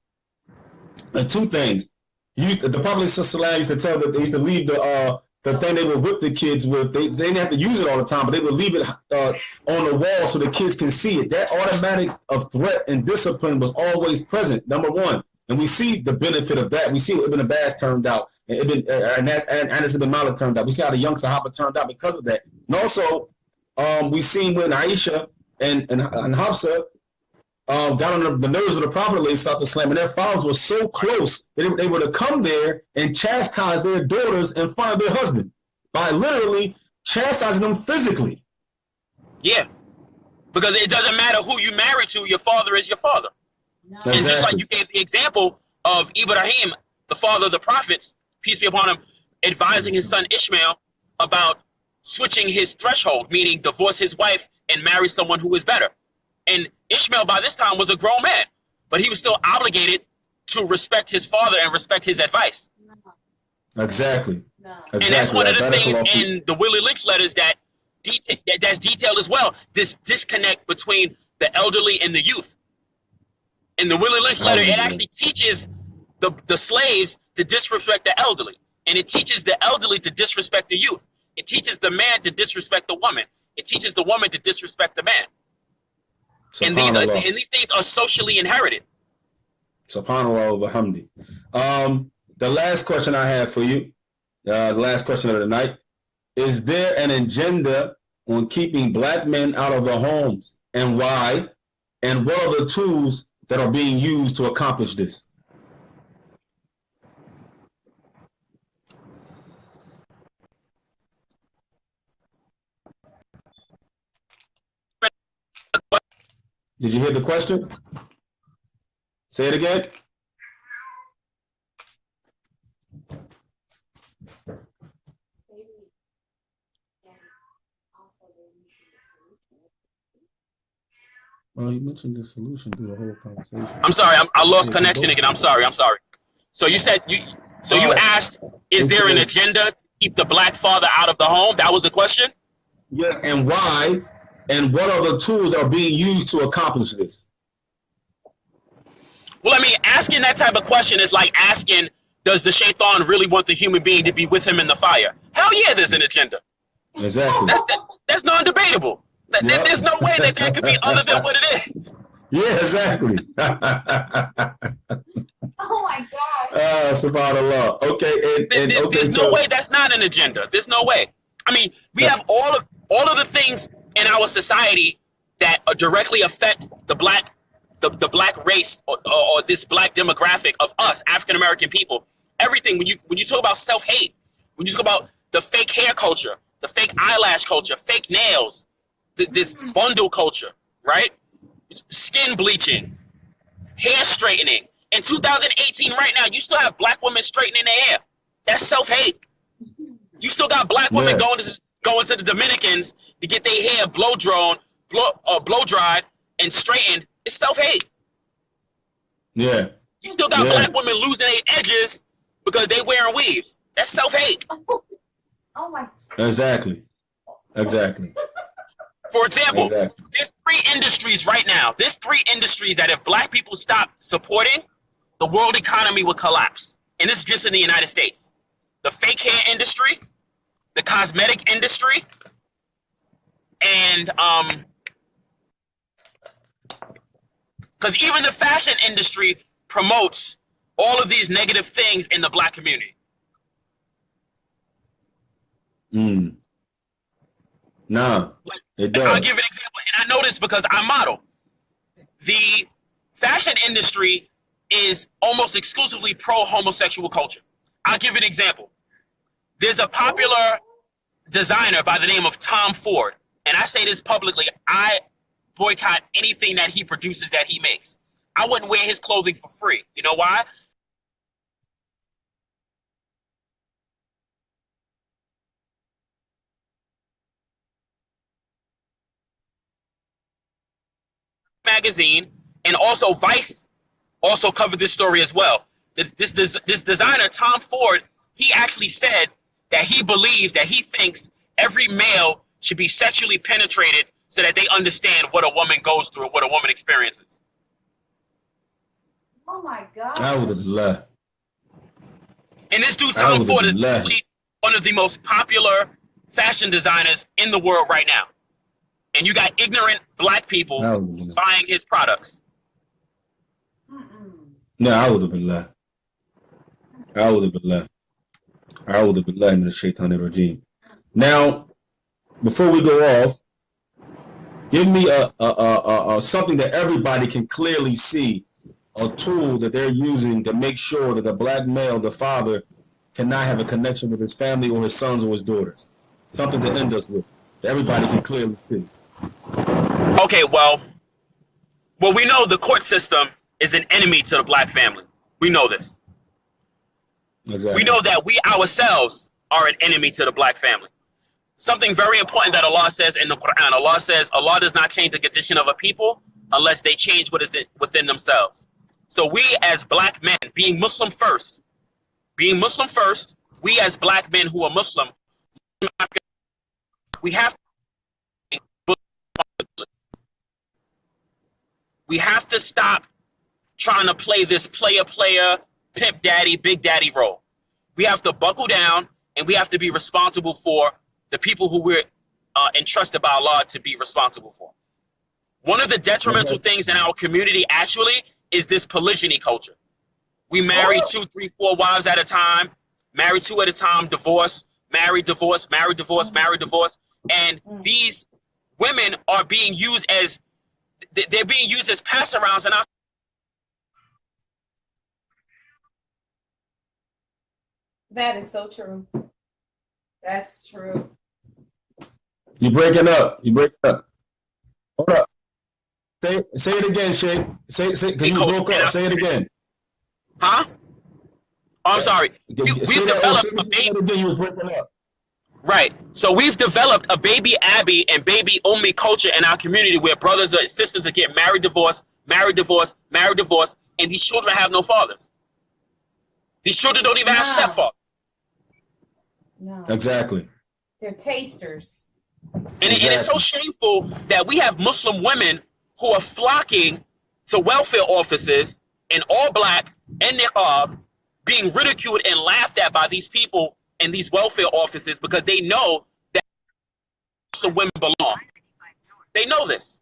[SPEAKER 1] of two things. The Prophet ﷺ used to tell that they used to leave the thing they would whip the kids with. They didn't have to use it all the time, but they would leave it on the wall so the kids can see it. That automatic of threat and discipline was always present, number one. And we see the benefit of that. We see what Ibn Abbas turned out, and Anas ibn Malik turned out. We see how the young Sahaba turned out because of that. And also, we seen when Aisha and Hafsa got on the nerves of the Prophet ﷺ, and their fathers were so close that they were to come there and chastise their daughters in front of their husband by literally chastising them physically.
[SPEAKER 4] Yeah, because it doesn't matter who you marry to, your father is your father. No. And just like you gave the example of Ibrahim, the father of the prophets, peace be upon him, advising his son Ishmael about switching his threshold, meaning divorce his wife and marry someone who is better. And Ishmael by this time was a grown man, but he was still obligated to respect his father and respect his advice.
[SPEAKER 1] Exactly.
[SPEAKER 5] No.
[SPEAKER 4] And that's one of the things in the Willie Lynch letters that's detailed as well, this disconnect between the elderly and the youth. In the Willie Lynch letter, it actually teaches the slaves to disrespect the elderly. And it teaches the elderly to disrespect the youth. It teaches the man to disrespect the woman. It teaches the woman to disrespect the man. And these things are socially inherited.
[SPEAKER 1] SubhanAllah wa hamdi. the last question I have for you, the last question of the night, is there an agenda on keeping black men out of their homes, and why? And what are the tools that are being used to accomplish this? Did you hear the question? Say it again. Well, you mentioned the solution through the whole conversation.
[SPEAKER 4] I'm sorry, I lost connection again. I'm sorry. So you said you asked, is there an agenda to keep the black father out of the home? That was the question?
[SPEAKER 1] Yeah, and why? And what are the tools that are being used to accomplish this?
[SPEAKER 4] Well, I mean, asking that type of question is like asking, does the shaitan really want the human being to be with him in the fire? Hell yeah, there's an agenda.
[SPEAKER 1] Exactly.
[SPEAKER 4] That's non-debatable.
[SPEAKER 1] Yep.
[SPEAKER 4] There's no way that could be other than what it is.
[SPEAKER 1] Yeah, exactly.
[SPEAKER 5] Oh my God.
[SPEAKER 1] Subhanallah. Okay,
[SPEAKER 4] There's no way that's not an agenda. There's no way. I mean, we have all of the things in our society that directly affect the black race or this black demographic of us, African American people. Everything, when you talk about self-hate, when you talk about the fake hair culture, the fake eyelash culture, fake nails, this bundle culture, right? Skin bleaching, hair straightening. In 2018, right now, you still have black women straightening their hair. That's self-hate. You still got black women going to the Dominicans to get their hair blow dried and straightened. It's self-hate.
[SPEAKER 1] Yeah.
[SPEAKER 4] You still got black women losing their edges because they wearing weaves. That's self-hate.
[SPEAKER 5] Oh my.
[SPEAKER 1] Exactly.
[SPEAKER 4] For example, there's 3 industries right now. There's 3 industries that if black people stop supporting, the world economy would collapse. And this is just in the United States. The fake hair industry, the cosmetic industry, and because even the fashion industry promotes all of these negative things in the black community.
[SPEAKER 1] No, it does.
[SPEAKER 4] I'll give an example, and I know this because I model. The fashion industry is almost exclusively pro-homosexual culture. I'll give an example. There's a popular designer by the name of Tom Ford, and I say this publicly. I boycott anything that he produces that he makes. I wouldn't wear his clothing for free. You know why? Magazine and also Vice also covered this story as well. This designer, Tom Ford, he actually said that he believes, that he thinks every male should be sexually penetrated so that they understand what a woman goes through, what a woman experiences.
[SPEAKER 5] Oh my God.
[SPEAKER 4] And this dude, Tom Ford, is probably one of the most popular fashion designers in the world right now. And you got ignorant black people buying his products.
[SPEAKER 1] No, a'udhu billah. A'udhu billahi min ash-shaytanir rajim. Now, before we go off, give me a something that everybody can clearly see, a tool that they're using to make sure that the black male, the father, cannot have a connection with his family or his sons or his daughters. Something to end us with, that everybody can clearly see.
[SPEAKER 4] Okay, well, we know the court system is an enemy to the black family. We know this.
[SPEAKER 1] Exactly.
[SPEAKER 4] We know that we ourselves are an enemy to the black family. Something very important that Allah says in the Quran. Allah says Allah does not change the condition of a people unless they change what is within themselves. So we as black men, being Muslim first, we as black men who are Muslim, we have to stop trying to play this player, pimp daddy, big daddy role. We have to buckle down and we have to be responsible for the people who we're entrusted by Allah to be responsible for. One of the detrimental things in our community actually is this polygyny culture. We marry 2, 3, 4 wives at a time, marry 2 at a time, divorce, marry, divorce, marry, divorce, marry, divorce. And these women are being used as, they're being used as pass-arounds in our.
[SPEAKER 5] That is so true. That's true.
[SPEAKER 1] You breaking up. You breaking up. Hold up. Say it again, Shay. Say, because you broke up. Say it again.
[SPEAKER 4] Huh? Oh, I'm sorry. We've developed a baby.
[SPEAKER 1] You was breaking up.
[SPEAKER 4] Right. So we've developed a baby Abby and baby Ummi culture in our community where brothers or sisters are getting married, divorced, married, divorced, married, divorced, and these children have no fathers. These children don't even have stepfathers.
[SPEAKER 5] No.
[SPEAKER 1] Exactly.
[SPEAKER 5] They're tasters.
[SPEAKER 4] And it's so shameful that we have Muslim women who are flocking to welfare offices in all black and niqab, being ridiculed and laughed at by these people in these welfare offices because they know that Muslim women belong. They know this.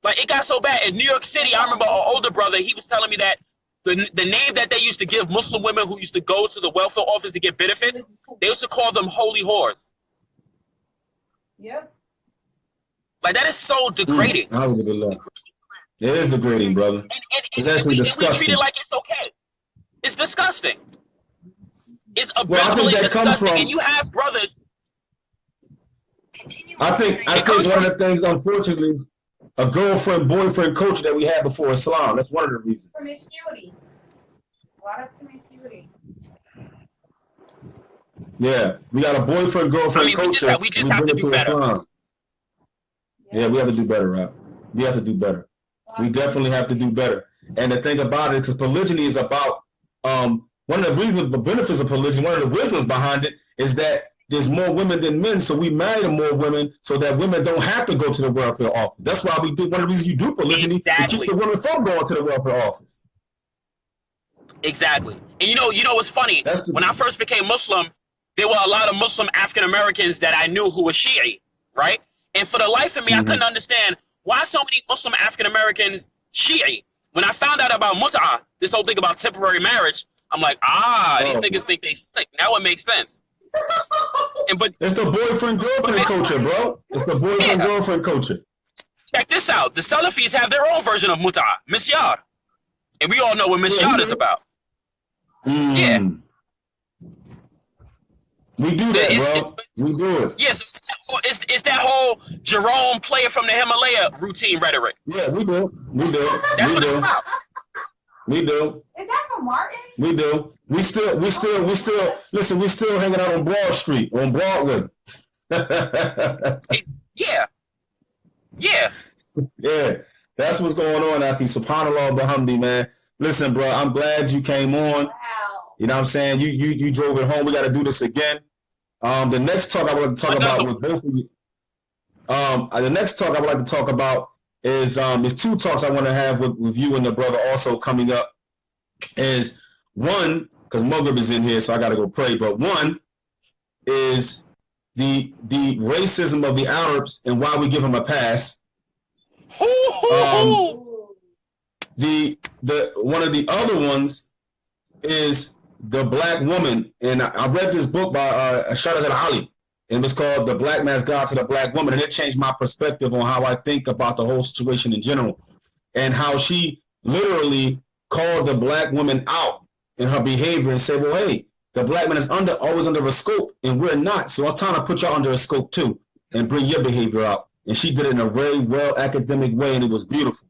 [SPEAKER 4] Like, it got so bad. In New York City, I remember our older brother, he was telling me that the name that they used to give Muslim women who used to go to the welfare office to get benefits, they used to call them holy whores.
[SPEAKER 5] Yep.
[SPEAKER 4] Like, that is so degrading.
[SPEAKER 1] It is degrading, brother. It's actually disgusting.
[SPEAKER 4] We treat it like it's okay. It's disgusting. It's
[SPEAKER 1] abysmally
[SPEAKER 4] disgusting. And you have brothers.
[SPEAKER 1] I think one of the things, unfortunately, a girlfriend-boyfriend culture that we had before Islam. That's one of the reasons.
[SPEAKER 5] Promiscuity. A lot of promiscuity.
[SPEAKER 1] Yeah, we got a boyfriend-girlfriend culture.
[SPEAKER 4] We just have to do better.
[SPEAKER 1] Yeah, we have to do better, Rob. We have to do better. We definitely have to do better. And the thing about it, because polygyny is about, one of the reasons, the benefits of polygyny, one of the wisdoms behind it is that there's more women than men, so we marry more women so that women don't have to go to the welfare office. That's why we do, one of the reasons you do polygyny, to keep the women from going to the welfare office.
[SPEAKER 4] Exactly. And you know what's funny? When I first became Muslim, there were a lot of Muslim African Americans that I knew who were Shi'i, right? And for the life of me, I couldn't understand why so many Muslim African Americans Shi'i. When I found out about mut'ah, this whole thing about temporary marriage, I'm like, these niggas think they slick. Now it makes sense. But
[SPEAKER 1] it's the boyfriend-girlfriend culture, bro. It's the boyfriend-girlfriend culture.
[SPEAKER 4] Check this out. The Salafis have their own version of mut'ah, misyar. And we all know what misyar is about. Yeah.
[SPEAKER 1] We do that, bro. We do it.
[SPEAKER 4] Yes, it's that whole Jerome player from the Himalaya routine rhetoric.
[SPEAKER 1] Yeah, we do.
[SPEAKER 4] That's what it's about.
[SPEAKER 1] We do.
[SPEAKER 5] Is that from Martin?
[SPEAKER 1] We do. We still listen, we still hanging out on Broad Street, on Broadway.
[SPEAKER 4] Yeah.
[SPEAKER 1] Yeah. That's what's going on, Afi. Subhanallah Bahamdi, man. Listen, bro, I'm glad you came on.
[SPEAKER 5] Wow.
[SPEAKER 1] You know what I'm saying? You drove it home. We got to do this again. The next talk I want to talk about with both of you. The next talk I would like to talk about is there's two talks I want to have with you and the brother also coming up. Is one, because Maghrib is in here, so I got to go pray. But one is the racism of the Arabs and why we give them a pass. The one of the other ones is the black woman, and I read this book by Shahrazad Ali, and it was called "The Black Man's Guide to the Black Woman," and it changed my perspective on how I think about the whole situation in general, and how she literally called the black woman out in her behavior and said, "Well, hey, the black man is always under a scope, and we're not. So it's time to put y'all under a scope too, and bring your behavior out." And she did it in a very well academic way, and it was beautiful.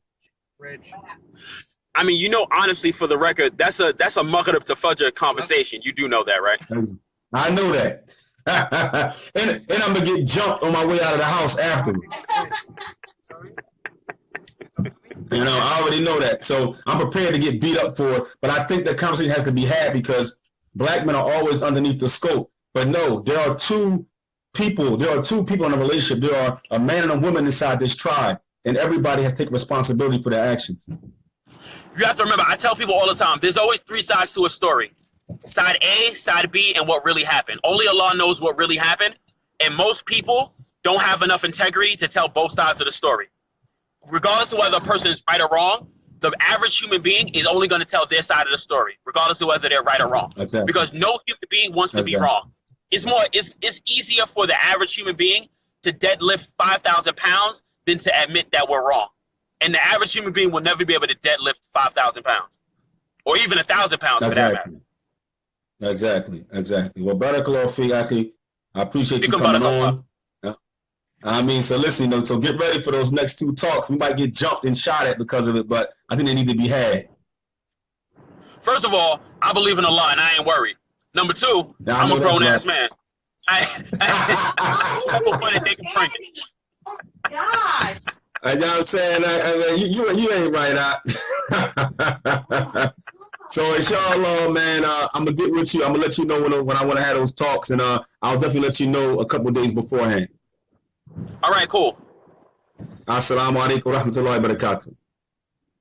[SPEAKER 4] I mean, honestly, for the record, that's a Maghrib to Fajr conversation. You do know that, right?
[SPEAKER 1] I know that. and I'm going to get jumped on my way out of the house afterwards. I already know that. So I'm prepared to get beat up for it. But I think that conversation has to be had because black men are always underneath the scope. But no, there are two people in a relationship. There are a man and a woman inside this tribe. And everybody has to take responsibility for their actions.
[SPEAKER 4] You have to remember, I tell people all the time, there's always three sides to a story. Side A, side B, and what really happened. Only Allah knows what really happened. And most people don't have enough integrity to tell both sides of the story. Regardless of whether a person is right or wrong, the average human being is only going to tell their side of the story, regardless of whether they're right or wrong.
[SPEAKER 1] Exactly.
[SPEAKER 4] Because no human being wants to be wrong. It's easier for the average human being to deadlift 5,000 pounds than to admit that we're wrong. And the average human being will never be able to deadlift 5,000 pounds, or even 1,000 pounds for that matter.
[SPEAKER 1] Exactly. Well, barakallahu fi, akhi. I appreciate you coming on. I mean, so listen, so get ready for those next 2 talks. We might get jumped and shot at because of it, but I think they need to be had.
[SPEAKER 4] First of all, I believe in Allah and I ain't worried. Number 2, I'm a grown-ass man.
[SPEAKER 5] Gosh.
[SPEAKER 1] You know what I'm saying? You ain't right, So inshallah, man, I'm gonna get with you. I'm gonna let you know when I want to have those talks, and I'll definitely let you know a couple of days beforehand.
[SPEAKER 4] All right, cool.
[SPEAKER 1] Assalamu alaikum wa rahmatullahi wa barakatuh.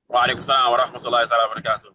[SPEAKER 4] Wa alaikum salam wa rahmatullahi wa barakatuh.